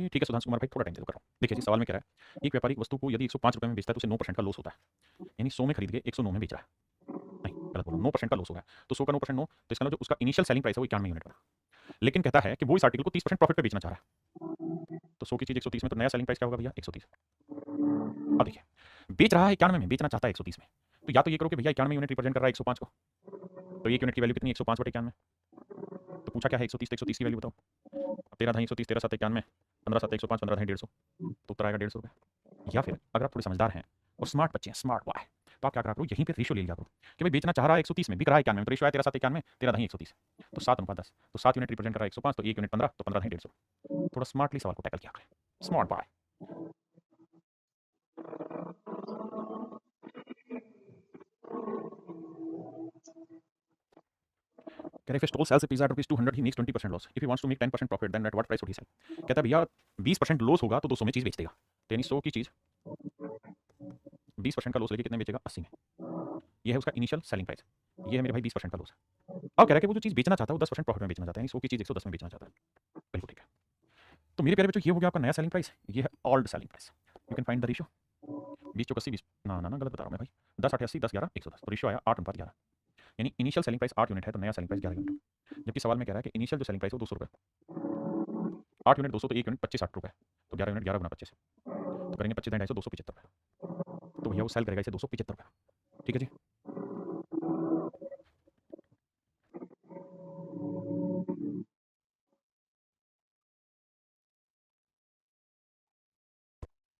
ठीक है सुधांशु कुमार भाई, थोड़ा टाइम दे दो, कर रहा हूँ। देखिए जी, सवाल में कह रहा है एक व्यापारी वस्तु को यदि 105 रुपए में बेचता है तो उसे 9% का लॉस होता है। यानी 100 में खरीद के 109 में बेच रहा है। नहीं, गलत बोला, 9% का लॉस हो गया। तो 100 का 9% 9, तो इसका मतलब जो उसका इनिशियल सेलिंग प्राइस है वो 91 यूनिट का। लेकिन कहता है कि वो इस आर्टिकल को 30% प्रॉफिट पे बेचना चाह रहा है। तो 100 की चीज 130 में, तो नया सेलिंग प्राइस क्या होगा भैया? 130। अब देखिए, बेच रहा है 91 में, बेचना चाहता है 130 में। तो या तो ये करो कि भैया 91 यूनिट रिप्रेजेंट कर रहा है 105 को, तो 1 यूनिट की वैल्यू कितनी? 105 बटे 91। तो पूछा क्या है? 130, तो 130 की वैल्यू बताओ। 13 ढाई 130, 13 7 91, 15 7 105, 15 ढाई 150, तो उत्तर आएगा 150 रुपये। या फिर अगर आप थोड़े समझदार हैं और स्मार्ट बच्चे हैं, स्मार्ट बॉय, तो आप क्या करा करो, यहीं पे रेशियो ले लिया करो कि भाई बेचना चाह रहा है 130 में, बिक रहा है 91 में, तो रेशियो आया 13 7 91, 13 ढाई 130, तो 7:10। तो 7 यूनिट रिप्रेजेंट कर रहा है 105, तो 1 यूनिट 15, तो 15 ढाई 150। थोड़ा स्मार्टली सवाल को टैकल किया करें, स्मार्ट बॉय। कह रहे if a stall sells a pizza at rupees 200 he makes 20% loss, if he wants to make 10% profit then at what price would he sell? कहता है भैया 20% लॉस होगा तो 200 में चीज बेच देगा, तो यानी 100 की चीज 20% का लॉस लेके कितने बेचेगा? 80 में। ये है उसका इनिशियल सेलिंग प्राइस, ये है मेरे भाई 20% का लॉस है। अब कह रहा है कि वो जो चीज बेचना चाहता है वो 10% प्रॉफिट में बेचना चाहता है, यानी 100 की चीज 110 में बेचना चाहता है। बिल्कुल ठीक है। तो मेरे प्यारे बच्चों ये हो गया आपका नया सेलिंग प्राइस, ये है old selling price. You can find the ratio. 20 चौक 80 20, ना ना ना गलत बता रहा हूँ मैं भाई। 10 8 80 10 11 110, तो रेशियो आया 8:11। यानी इनिशियल सेलिंग प्राइस 8 यूनिट है तो नया सेलिंग प्राइस 11 यूनिट। जबकि सवाल में कह रहा है कि इनिशियल जो सेलिंग प्राइस है वो 200 रुपये। 8 यूनिट 200, तो 1 यूनिट 25 60 रुपये, तो 11 यूनिट 11 गुना 25, तो करेंगे 25 250 275 रुपये। तो भैया वो सेल करेगा इसे 275 रुपये। ठीक है जी।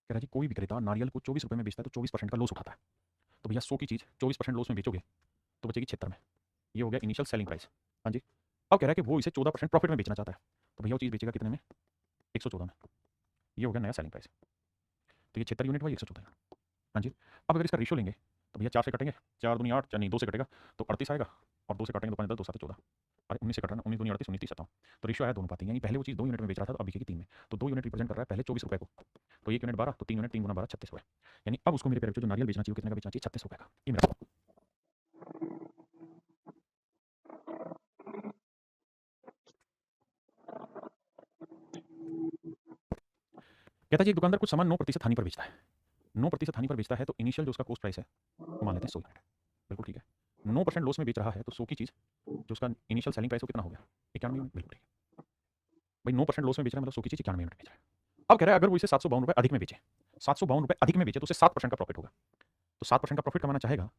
कह रहा है जी कोई विक्रेता नारियल को 24 रुपये में बेचता है तो 24% का लॉस उठाता है। तो भैया 100 की चीज़ 24% लॉस में बेचोगे तो बचेगी 76 में। ये हो गया इनिशियल सेलिंग प्राइस। हाँ जी। अब कह रहा है कि वो इसे 14% प्रॉफिट में बेचना चाहता है, तो भैया वो चीज़ बेचेगा कितने में? 114 में। ये हो गया नया सेलिंग प्राइस। तो ये 76 यूनिट हुआ, 114। हाँ जी। अब अगर इसका रेशियो लेंगे तो भैया 4 से कटेंगे, 4 दूनी 8, नहीं 2 से कटेगा तो 38 आएगा, और 2 से काटेंगे तो 5 10 2 7 14, अरे 19 से कट रहा है ना, 19 दूनी 38 19 30 57। तो रेशियो आया दोनों पाते, यानी पहले वो चीज़ 2 यूनिट में बेच रहा था तो अब बिकेगी 3 में। तो 2 यूनिट रिप्रेजेंट कर रहा है पहले 24 रुपये को, तो 1 यूनिट 12, तो 3 यूनिट 3 गुना 12 36 रुपये। यानी अब उसको मेरे प्यारे बच्चों जो नारियल बेचना चाहिए वो कितने का बेचना चाहिए? 36 रुपये का। ये मेरा सवाल। कहता है जी एक दुकानदार कुछ सामान 9% हानि पर बेचता है। 9% हानि पर बेचता है तो इनिशियल जो उसका कॉस्ट प्राइस है वो मान लेते हैं 100 यूनिट। बिल्कुल ठीक है। 9% लॉस में बेच रहा है तो 100 की चीज़ जो उसका इनिशियल सेलिंग प्राइस है वो कितना हो गया? 91 यूनिट। बिल्कुल ठीक है भाई, 9% लॉस में बेच रहा है मतलब 100 की चीज़ 91 यूनिट बेच रहा है। अब कह रहा है अगर वो इसे 752 रुपए अधिक में बेचे, 752 रुपए अधिक में बेचे तो उसे 7% का प्रॉफिट होगा। तो 7% का प्रॉफिट कमाना चाहेगा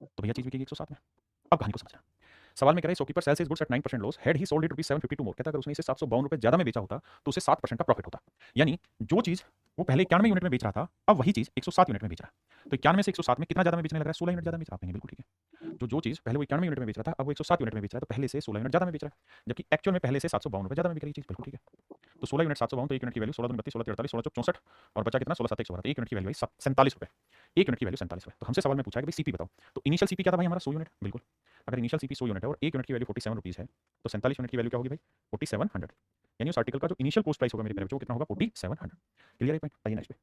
तो भैया चीज बिकेगी 107 में। अब कहानी को समझना। सवाल में कह रहे हैं shopkeeper sells his goods eight 9% loss, had he sold it ₹752 मोर। कहता है अगर उसने इसे 752 रुपए ज्यादा में बेचा होता तो उसे 7% का प्रॉफिट होता। यानी जो चीज वो पहले 91 यूनिट में बेच रहा था अब वही चीज 107 यूनिट में बेच रहा है। तो 91 से 107 में कितना ज्यादा में बेचने लग रहा है? 16 यूनिट ज्यादा बेच रहा है। बिल्कुल ठीक है। जो चीज पहले वो 91 यूनिट में बेच रहा था अब वो 107 यूनिट में बेच रहा है, तो पहले से 16 यूनिट ज्यादा में बेच रहा है, जबकि एक्चुअल में पहले से 752 रुपए ज्यादा में बिक रही है चीज। बिल्कुल ठीक है। तो 16 यूनिट 752, तो 1 यूनिट की वैल्यू 16 32 16 43 16 64 और बचा कितना? 16 7 112। 1 यूनिट की वैल्यू 47 रुपए। 1 यूनिट की वैल्यू 47 रुपए। तो हमसे सवाल में पूछा है कि भाई सीपी बताओ। तो इनिशियल सीपी क्या था भाई हमारा? 100 यूनिट। बिल्कुल। अगर इनिशियल सीपी 100 यूनिट है और 1 यूनिट की वैल्यू 47 रुपीस है तो 47 यूनिट की वैल्यू क्या होगी भाई? 4700। यानी उस आर्टिकल का जो इनिशियल कॉस्ट प्राइस होगा मेरे प्यारे बच्चों वो कितना होगा? 4700। क्लियर है पॉइंट? आइए नेक्स्ट पे।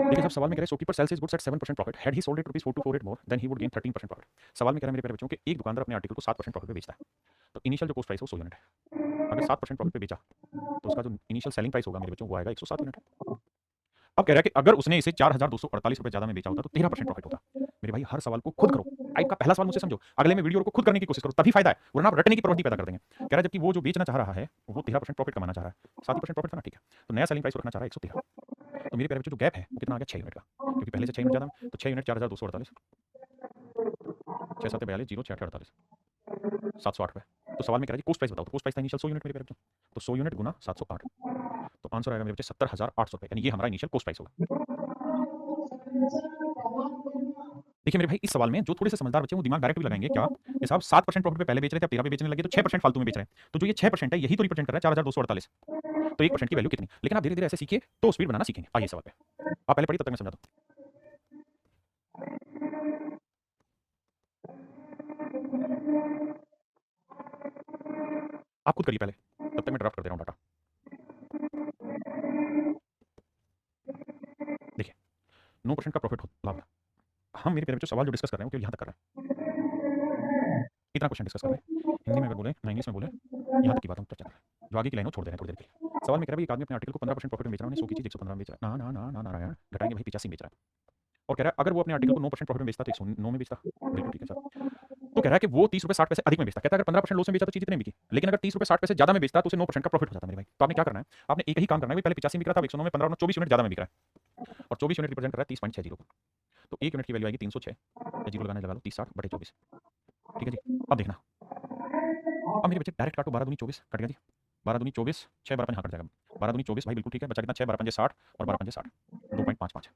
देखिए जब सवाल में कह रहे हैं shopkeeper sells his goods at 7% profit, had he sold it ₹424 more than he would gain 13% profit. सवाल में कह रहा है मेरे प्यारे बच्चों कि एक दुकानदार अपने आर्टिकल को 7% प्रॉफिट पे बेचता है। तो इनिशियल जो कॉस्ट प्राइस है वो 100 यूनिट है। अगर 7% प्रॉफिट पे बेचा तो उसका जो इनिशियल सेलिंग प्राइस होगा मेरे बच्चों वो आएगा 107 यूनिट। अब कह रहा है कि अगर उसने इसे 4248 रुपए ज्यादा में बेचा होता तो 13% प्रॉफिट होता। मेरे भाई हर सवाल को खुद करो। टाइप का पहला सवाल मुझसे समझो, अगले में वीडियो को खुद करने की कोशिश करो तभी फायदा है, वरना आप रटने की प्रवृत्ति पैदा कर देंगे। कह रहा है जबकि वो जो बेचना चाह रहा है वो 13% प्रॉफिट कमाना चाह रहा है। 7% प्रॉफिट था ना, ठीक है। तो नया सेलिंग प्राइस रखना चाह रहा है 113। तो मेरे प्यारे बच्चों जो गैप है वो कितना आ गया? 6 यूनिट का, क्योंकि पहले से 6 यूनिट ज्यादा में, तो 6 यूनिट 4248, 6 7 42 0 6 8 48 708 रुपए। तो सवाल में कह रहा है कॉस्ट प्राइस बताओ। तो कॉस्ट प्राइस था इनिशियल 100 यूनिट मेरे प्यारे बच्चों, तो 100 यूनिट गुना 708, तो आंसर आएगा मेरे बच्चे 70,800 रुपए। यानी ये हमारा इनिशियल कॉस्ट प्राइस होगा। देखिए मेरे भाई इस सवाल में जो थोड़े से समझदार बच्चे हैं वो दिमाग डायरेक्ट भी लगाएंगे क्या कि साहब 7% प्रॉफिट पे पहले बेच रहे थे अब 13 पे बेचने लगे तो 6% फालतू में बेच रहे हैं। तो जो ये 6% है यही तो रिप्रेजेंट कर रहा है 4248। तो 1% की वैल्यू कितनी? लेकिन आप धीरे धीरे ऐसे सीखिए तो स्पीड बनाना सीखेंगे। आइए सवाल पे, आप पहले पढ़िए तब तक मैं समझाता हूँ। आप खुद करिए पहले, तब तक मैं ड्राफ्ट कर दे रहा हूँ डाटा। देखिए 9% का प्रॉफिट लाभ। हम मेरे प्यारे बच्चों सवाल जो डिस्कस कर रहे हैं वो केवल यहाँ तक कर रहे हैं, इतना क्वेश्चन डिस्कस कर रहे हैं। हिंदी में अगर बोले ना इंग्लिश में बोले यहाँ तक की बात हम चर्चा कर रहे हैं। जो आगे की लाइनों छोड़ दे रहे हैं थोड़ी देर के लिए। सवाल में कह रहा है एक आदमी अपने आर्टिकल को 15% प्रॉफिट में बेच रहा है, उन्हें 100 की चीज 115 में बेच रहा है। ना ना ना ना नारायण, घटाएंगे भाई 85 बेच रहा है। और कह रहा है अगर वो अपने आर्टिकल को 9% प्रॉफिट में बेचता तो 109 में बेचता। बिल्कुल ठीक है सर। तो कह रहा है कि वो 30 रुपए 60 पैसे अधिक में बेचता। कहता है अगर 15% लॉस में बेचा तो चीज इतने बिकी, लेकिन अगर 30 रुपए 60 पैसे ज्यादा में बेचता तो उसे 9% का प्रॉफिट हो जाता मेरे भाई। तो आपने क्या करना है? आपने एक ही काम करना है, पहले 85 में बिक रहा था 109 में 15 24 यूनिट ज्यादा में बिक रहा है और 24 यूनिट रिप्रेजेंट कर रहा है 30.60 को। तो 1 यूनिट की वैल्यू आएगी 306 या जीरो लगाने लगा लो 30 60 बटे 24। ठीक है जी। अब देखना, अब मेरे बच्चे डायरेक्ट काटो, 12 दूनी 24 कट गया जी। 12 दूनी 24, 6 12 5 कट जाएगा। 12 दूनी 24 भाई बिल्कुल ठीक है। बचा कितना? 6 12 5 60 और 12 5 60, 2.55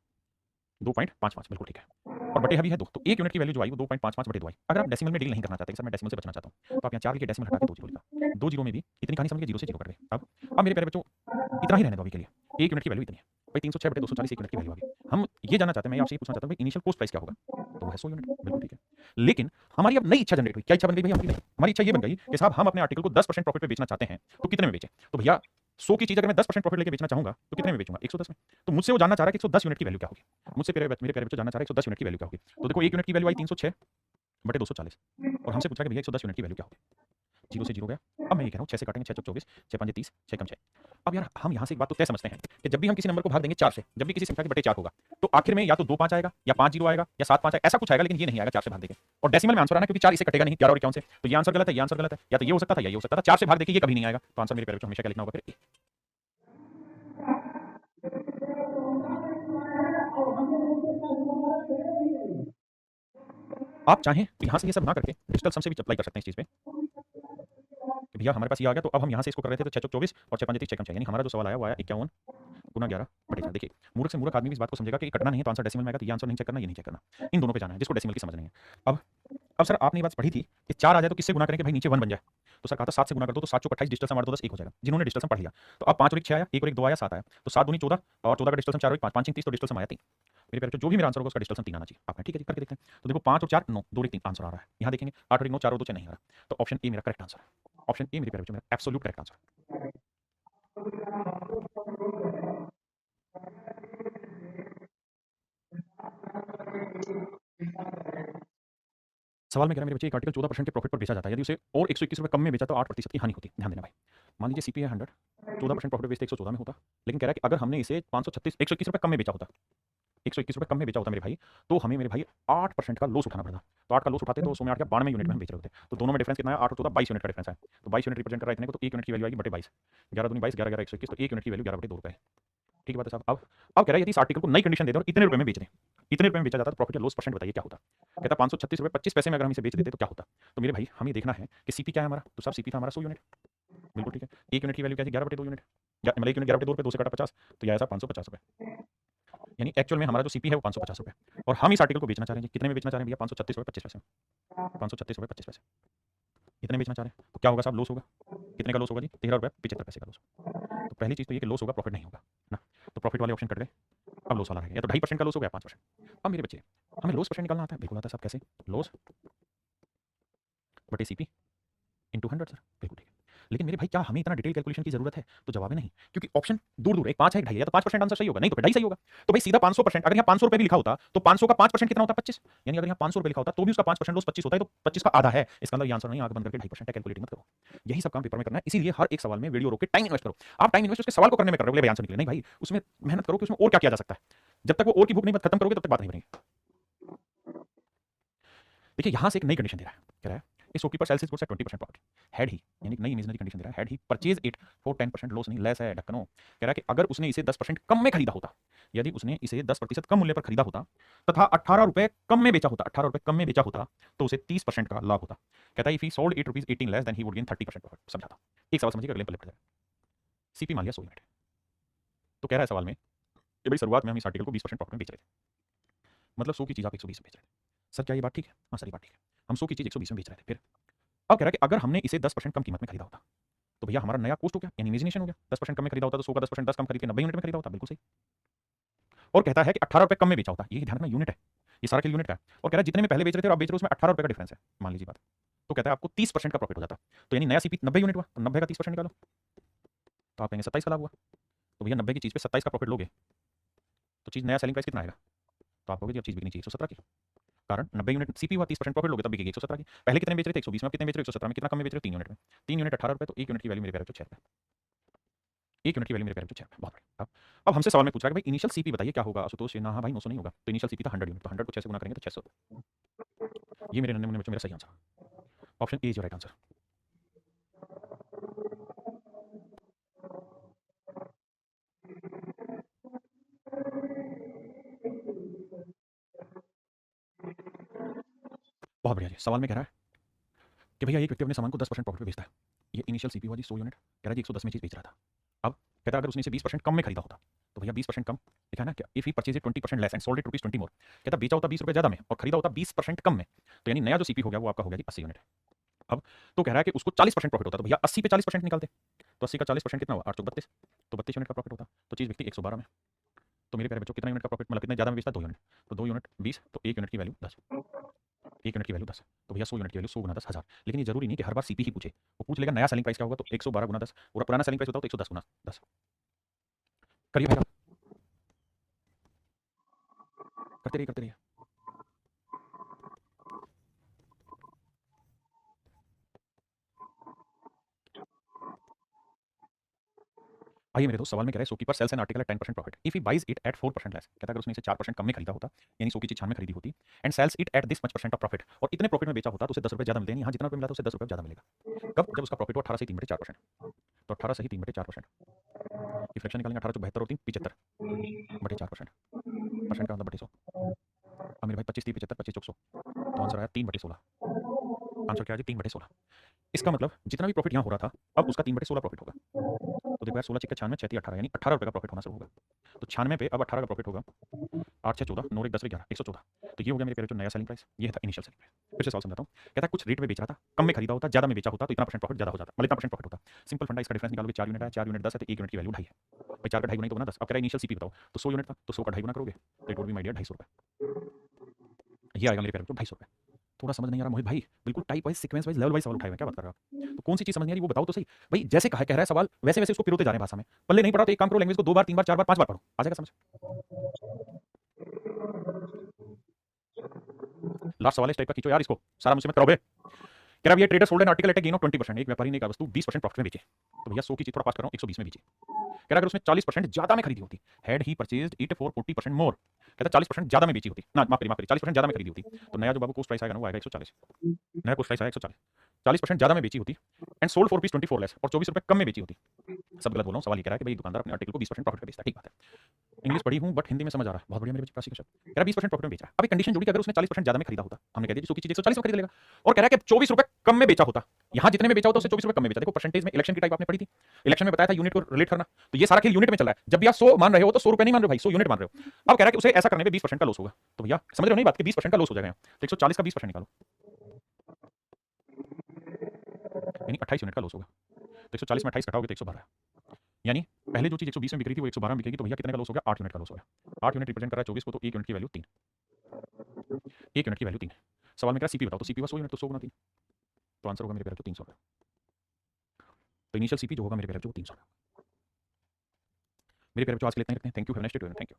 2.55 बिल्कुल ठीक है। और बटे अभी है 2, तो 1 यूनिट की वैल्यू जो आई वो 2.55 बटे 2 आई। अगर आप डेसिमल में डील नहीं करना चाहते सर मैं डेसिमल से बचना चाहता हूँ तो आप यहाँ 4 लिखिए, डेसिमल हटा के 2 जीरो लिखा। 2 जीरो में भी इतनी कहानी समझ गए, जीरो से जीरो कट गए। अब मेरे प्यारे बच्चों इतना ही रहने दो अभी के लिए। 1 यूनिट की वैल्यू इतनी है भाई, 306 बटे 240 1 यूनिट की वैल्यू आ गई। हम ये जानना चाहते हैं, मैं आपसे ये पूछना चाहता हूँ भाई इनिशियल कॉस्ट प्राइस क्या होगा? तो वो है 100 यूनिट। बिल्कुल ठीक है। लेकिन हमारी अब नई इच्छा जनरेट हुई। क्या इच्छा बन गई भाई हमारी? हमारी इच्छा ये बन गई कि साहब हम अपने आर्टिकल को 10% प्रॉफिट पे बेचना चाहते हैं तो कितने में बेचें? तो भैया 100 की चीज अगर मैं 10% प्रॉफिट लेके बेचना चाहूंगा तो कितने में बेचूंगा? 110 में। तो मुझसे वो जानना चाह रहा है कि 110 यूनिट की वैल्यू क्या होगी। मुझसे मेरे प्यारे बच्चों जानना चाह रहा है 110 यूनिट की वैल्यू क्या होगी। तो देखो 1 यूनिट की वैल्यू आई 306 बटे 240 और हमसे पूछा कि भैया 110 यूनिट की वैल्यू क्या होगी। जीरो से जीरो गया। अब मैं ये कह रहा हूँ 6 से काटेंगे 6 चौक 24, 6 5 30, 6 कम 6। अब यार हम यहाँ से एक बात तो तय समझते हैं कि जब भी हम किसी नंबर को भाग देंगे 4 से, जब भी किसी संख्या के बटे 4 होगा तो आखिर में या तो 2 5 आएगा या 5 जीरो आएगा या 7 5 आएगा, ऐसा कुछ आएगा, लेकिन ये नहीं आएगा 4 से भाग देंगे। और डेसिमल में आंसर आना क्योंकि 4 इसे कटेगा नहीं 11 और 51 से, तो ये आंसर गलत है, ये आंसर गलत है, या तो ये हो सकता था या ये हो सकता था। 4 से भाग देके ये कभी नहीं आएगा। तो आंसर मेरे प्यारे बच्चों हमेशा क्या लिखना होगा फिर? आप चाहें तो यहाँ से ये सब ना करके डिजिटल सम से भी अप्लाई कर सकते हैं इस चीज़ पे कि भैया हमारे पास ये आ गया, तो अब हम यहाँ से इसको कर रहे थे, तो 6 चौक 24 और 6 5 30 6 यानी हमारा जो सवाल आया वो आया 51 गुना 11 बटे 4। देखिए मूर्ख से मूर्ख आदमी भी इस बात को समझेगा कि कटना नहीं है तो आंसर डेसिमल में आएगा, तो ये आंसर नहीं चेक करना, ये नहीं चेक करना, इन दोनों पे जाना है जिसको डेसिमल की समझ नहीं है। अब सर आपने ये बात पढ़ी थी कि 4 आ जाए तो किससे गुना करें कि भाई नीचे 1 बन जाए, तो सर कहा था 7 से गुना कर दो, तो 7 चौक 28 डिजिटल सम 8 2 10 1 हो जाएगा, जिन्होंने डिजिटल सम पढ़ लिया। तो अब 5 और 1 6 आया, 1 और 1 2 आया, 7 आया, तो 7 दूनी 14 और 14 का डिजिटल सम 4 और 1 5 5 30, तो डिजिटल सम आया 3। मेरे प्यारे जो भी मेरा आंसर होगा उसका डिजिटल सम 3 आना चाहिए। आपने ठीक है जी करके देखते हैं। तो देखो 5 और 4 9 2 और 1 3 आंसर आ रहा है। यहाँ देखेंगे 8 और 1 9 4 और 2 6 नहीं आ रहा, तो ऑप्शन ए मेरा करेक्ट आंसर है। ऑप्शन ए मेरे प्यारे बच्चों मेरा एब्सोल्यूट करेक्ट आंसर है। सवाल में कह रहा है मेरे बच्चे एक आर्टिकल 14% के प्रॉफिट पर बेचा जाता है, यदि उसे और 121 रुपये कम में बेचा तो 8% की हानि होती। ध्यान देना भाई, मान लीजिए सीपी है 100, 14% प्रॉफिट बेचते 114 में होता, लेकिन कह रहा है कि अगर हमने इसे 536 121 रुपये कम में बेचा होता, 121 रुपये कम में बेचा होता मेरे भाई, तो हमें मेरे भाई 8% का लॉस उठाना पड़ता। तो 8 का लॉस उठाते तो 100 में 8 क्या 92 यूनिट में हम बेच रहे होते। तो दोनों में डिफरेंस कितना है, 8 और 14 22 यूनिट का डिफरेंस है। तो 22 यूनिट रिप्रेजेंट कर रहा है इतने को, तो 1 यूनिट की वैल्यू आएगी बटे 22, 11 दूनी 22, 11 11 121, तो 1 यूनिट की वैल्यू 11 बटे 2 रुपये। ठीक है बात है साहब। अब कह रहा है यदि इस आर्टिकल को नई कंडीशन दे दे और इतने रुपए में बेच दें, इतने रुपए में बेचा जाता तो प्रॉफिट या लॉस परसेंट बताइए क्या होता। कहता 536 रुपये 25 पैसे में अगर हम इसे बेच देते तो क्या होता। तो मेरे भाई हमें देखना है कि सीपी क्या है हमारा, तो साहब सीपी था हमारा 100 यूनिट, बिल्कुल ठीक है। 1 यूनिट की वैल्यू क्या है 11 बटे 2 यूनिट, या मतलब 1 यूनिट 11 बटे 2 रुपये, 2 से काटा 50, तो यह आया 550 रुपये। यानी एक्चुअल में हमारा जो सीपी है वो 550 रुपये, और हम इस आर्टिकल को बेचना चाह रहे हैं, कितने में बेचना चाह रहे हैं भैया, 536 रुपये 25 पैसे में, 536 रुपये 25 पैसे इतने बेचना चाह रहे हैं। तो क्या होगा साहब, लॉस होगा। कितने का लॉस होगा जी, 13 रुपये 75 पैसे का लॉस। तो पहली चीज़ तो ये कि लॉस होगा, प्रॉफिट नहीं होगा ना। तो प्रॉफिट वाले ऑप्शन कट गए, अब लॉस वाला रहेगा, या तो 2.5% का लॉस हो गया 5%। अब मेरे बच्चे हमें लॉस परसेंट निकालना आता है, बिल्कुल आता है साहब। कैसे, लॉस बटे सीपी इंटू 100 सर, बिल्कुल ठीक है। लेकिन मेरे भाई क्या हमें इतना डिटेल कैलकुलेशन की जरूरत है, तो जवाब है नहीं, क्योंकि ऑप्शन दूर दूर एक 5 है एक 2.5 है, या तो 5% आंसर सही होगा, नहीं तो फिर 2.5 सही होगा। तो भाई सीधा 500%, अगर यहाँ 500 रुपये भी लिखा होता तो 500 का 5% कितना होता है 25, यानी अगर यहाँ 500 रुपये लिखा होता तो भी उसका 5% लॉस 25 होता है, तो 25 का आधा है। इसका मतलब ये आंसर नहीं, आगे बंद करके 2.5% है, कैलकुलेट मत करो। यही सब काम पेपर में करना है, इसीलिए हर एक सवाल में वीडियो रोक के टाइम इन्वेस्ट करो। आप टाइम इन्वेस्ट उसके सवाल को करने में कर रहे हो, आंसर निकले नहीं भाई, उसमें मेहनत करो कि उसमें और क्या किया जा सकता है। जब तक वो और की भूख नहीं खत्म करोगे तब तक बात नहीं बनेगी। देखिए यहां से एक नई कंडीशन दे रहा है, कह रहा है इस shopkeeper sells his goods at 20% profit, had he, यानी नई इमेजिनरी कंडीशन दे रहा है, had he purchase it for 10% loss, नहीं लेस है ढक्कनो। कह रहा है कि अगर उसने इसे 10% कम में खरीदा होता, यदि उसने इसे 10% कम मूल्य पर खरीदा होता तथा 18 रुपए कम में बेचा होता, 18 रुपए कम में बेचा होता, तो उसे 30% का लाभ होता। कहता है if he sold it rupees 18 less than he would gain 30% profit. समझा था, एक सवाल समझिए, अगले पल्ले पर सीपी मान लिया 100 यूनिट, तो कह रहा है सवाल में कि भाई शुरुआत में हम इस आर्टिकल को 20% प्रॉफिट में बेच रहे थे, मतलब 100 की चीज आप 120 में बेच रहे थे। सर क्या ये बात ठीक है, हाँ सर ये बात ठीक है, हम 100 की चीज 120 में बेच रहे थे। फिर अब कह रहा है कि अगर हमने इसे 10% कम कीमत में खरीदा होता, तो भैया हमारा नया कॉस्ट हो गया, यानी इमेजिनेशन हो गया। 10% कम में खरीदा होता तो 100 का 10% 10 कम खरीद के 90 यूनिट में खरीदा होता, बिल्कुल सही। और कहता है कि 18 रुपये कम में बेचा होता, ये ध्यान रखना यूनिट है, ये सारा खेल यूनिट का है। और कह रहा है जितने में पहले बेच रहे थे और आप बेच रहे हो उसमें 18 रुपये का डिफरेंस है, मान लीजिए बात। तो कहता है आपको 30% का प्रॉफिट हो जाता, तो यानी नया सीपी 90 यूनिट हुआ, तो 90 का 30% निकालो, तो आप कहेंगे 27 का लाभ हुआ। तो भैया 90 की चीज़ पे 27 का प्रॉफिट लोगे तो चीज़ नया सेलिंग प्राइस कितना आएगा, तो आप कहोगे अब चीज़ बिकनी चाहिए 117 की, कारण 90 यूनिट सीपी हुआ, 30% प्रॉफिट लोगे तब बिकेगी 117 की। पहले कितने बेच रहे थे 120 में, आप कितने बेच रहे हो 117 में, कितना कम में बेच रहे हो 3 यूनिट में, 3 यूनिट 18 रुपये, तो 1 यूनिट की वैल्यू मेरे प्यारे बच्चों 6 रुपये, 1 यूनिट की वैल्यू मेरे प्यारे बच्चों 6 रुपये, बहुत बढ़िया। अब हमसे सवाल में पूछ रहा है कि भाई इनिशियल सीपी बताइए क्या होगा आशुतोष, ना हाँ भाई 900 नहीं होगा, तो इनिशियल सीपी था 100 यूनिट, तो 100 को 6 से गुना करेंगे तो 600। ये मेरे नन्हे मुन्ने बच्चों मेरा सही answer, option A is your right answer. बहुत बढ़िया जी। सवाल में कह रहा है कि भैया एक व्यक्ति अपने सामान को 10% प्रॉफिट पे बेचता है, ये इनिशियल सीपी हुआ जी 100 यूनिट, कह रहा है जी 110 में चीज बेच रहा था। अब कहता है अगर उसने इसे 20% कम में खरीदा होता, तो भैया 20% कम लिखा है ना क्या, if he purchase 20% less and sold it rupees 20 मोर, कहता बेचा होता 20 रुपये ज्यादा में और खरीदा होता 20% कम में, तो यानी नया जो सीपी हो गया वो आपका हो गया जी 80 यूनिट। अब तो कह रहा है कि उसको 40% प्रॉफिट होता, तो भैया 80 पे 40% निकालते, तो 80 का 40% कितना हुआ 8 32, तो 32 यूनिट का प्रॉफिट होता, तो चीज बिकती 112 में। तो मेरे प्यारे बच्चों कितना यूनिट का प्रॉफिट, मतलब कितना ज्यादा में बेचता 2 यूनिट, तो 2 यूनिट 20, तो 1 यूनिट की वैल्यू 10, 1 यूनिट की वैल्यू 10, तो भैया 100 यूनिट की वैल्यू 100 गुना 10 हज़ार। लेकिन ये जरूरी नहीं कि हर बार सीपी ही पूछे, वो पूछ लेगा नया सेलिंग प्राइस क्या होगा, तो 112 गुना 10, और पुराना सेलिंग प्राइस होता तो 110 गुना 10। करिए भाई, करते रहिए करते रहिए। आइए मेरे दोस्त, सवाल में कह रहा है shopkeeper sells an article at 10% profit if he buys it at 4% less, कहता है अगर उसने इसे 4% कम में खरीदा होता, यानी 100 की चीज 6 में खरीदी होती, and sells it at this much percent of profit, और इतने प्रॉफिट में बेचा होता तो उसे 10 रुपये ज्यादा मिलते हैं, यहाँ जितना रुपये मिला था उसे 10 रुपये ज्यादा मिलेगा। कब, जब उसका प्रॉफिट हो 18 से 3/4%, तो 18 से ही 3/4%, रिफ्लेक्शन निकालेंगे 18 तो 72 और 3 75 बटे 4%, परसेंट का मतलब बटे 100। अब मेरे भाई 25 30 75 25 100, तो तो आंसर आया 3/16। आंसर क्या है जी? 3/16। इसका मतलब जितना भी प्रॉफिट यहाँ हो रहा था, अब उसका 3/16 प्रॉफिट होगा। तो देखो यार 16 चिक्का 96, 36 18, यानी 18 रुपये का प्रॉफिट होना शुरू होगा। तो 96 पे अब 18 का प्रॉफिट होगा। 8 6 14, 9 1 10 11, 114। तो ये हो गया मेरे प्यारे जो नया सेलिंग प्राइस, ये था इनिशियल सेलिंग प्राइस। फिर से सवाल समझाता हूँ। कहता है कुछ रेट में बेच रहा था, कम में खरीदा होता, ज्यादा में बेचा होता, तो इतना परसेंट प्रॉफिट ज्यादा हो जाता, मतलब इतना परसेंट प्रॉफिट होता। सिंपल फंडा, इसका डिफरेंस निकालोगे, 4 यूनिट है, 4 यूनिट 10 है, तो 1 यूनिट की वैल्यू 2.5 है। भाई 4 का 2.5 गुना ही तो बना 10। अब कह रहा है इनिशियल सीपी बताओ, तो 100 यूनिट था, तो 100 का 2.5 गुना करोगे तो it would be my dear 250 रुपये। ये आएगा मेरे प्यारे को 250 रुपये। थोड़ा समझ नहीं आ रहा मोहित भाई, बिल्कुल type wise, sequence wise, level wise सवाल उठाए हुए हैं, क्या बात कर रहे हो आप? तो कौन सी चीज समझ नहीं आ रही वो बताओ तो सही। भाई जैसे कह रहा है सवाल, वैसे वैसे उसको पिरोते जा रहे हैं भाषा में। पल्ले नहीं पड़ा तो एक काम करो, लैंग्वेज को 2 बार 3 बार 4 बार 5 बार पढ़ो, आ जाएगा समझ। लास्ट सवाल है इस टाइप का, खींचो यार इसको, सारा मुझसे मत कराओ बे। कह रहा है traders hold an article at a gain of 20%। एक व्यापारी ने एक वस्तु 20% प्रॉफिट में बेचे, तो भैया 100 की चीज थोड़ा पास कर रहा हूँ, 120 में बेची। कह रहा अगर उसने 40% ज्यादा में खरीदी होती, had he purchased it for 40% मोर, कहता 40% ज्यादा में बेची होती ना, माफ करिए 40% ज्यादा में खरीदी होती, तो नया जो बाबू कोस्ट प्राइस आएगा ना वो आएगा 140। नया कोस्ट प्राइस आएगा 140। 40% ज्यादा में बेची होती एंड सोल्ड फॉर ₹24 लेस, और 24 रुपए कम में बेची होती। सब गलत बोल रहा हूँ, सवाल ये कह रहा है कि भाई दुकानदार अपने आर्टिकल को 20% प्रॉफिट पे बेचता है, ठीक बात है। इंग्लिश पढ़ी हूँ बट हिंदी में समझ आ रहा है, बहुत बढ़िया मेरे बच्चे का शब्द। कह रहा 20% प्रॉफिट में बेच रहा है। अब एक कंडीशन जोड़ी कि अगर उसने 40% ज्यादा में खरीदा होता, हमने कह दिया सो की चीज 140 में खरीद लेगा, और कह रहा है कि 24 रुपए कम में बेचा होता, यहाँ जितने में बेचा होता उससे 24 रुपए कम में बेचा। देखो परसेंटेज में इलेक्शन की टाइप आपने पढ़ी थी, इलेक्शन में बताया था यूनिट को रिलेट करना, तो ये सारा खेल यूनिट में चल रहा है। जब भी आप 100 मान रहे हो तो 100 रुपए नहीं मान रहे हो भाई, 100 यूनिट मान रहे हो। अब कह रहा है कि उसे ऐसा करने में 20% का लॉस होगा, तो भैया समझ रहे हो नहीं बात कि 20% का लॉस हो जाएगा। तो 140 का 20% निकालो, यानी 28 यूनिट का लॉस होगा। तो 140 में 28 घटाओगे तो 112, यानी पहले जो चीज 120 में बिक रही थी वो 112 में बिकेगी, तो भैया कितने का लॉस हो गया? 8 यूनिट का लॉस हो गया। 8 यूनिट रिप्रेजेंट कर रहा है 24 को, तो 1 यूनिट की वैल्यू 3, 1 यूनिट की वैल्यू 3। सवाल में क्या सीपी बताओ, तो सीपी 100 यूनिट, तो 100 गुना 3, तो आंसर होगा मेरे प्यारे 300 रुपये। तो इनिशियल सीपी जो होगा मेरे प्यारे वो 300 रुपये। मेरे प्यारे बच्चों आज के लिए इतना ही रखते हैं। Thank you, have a nice day, thank you.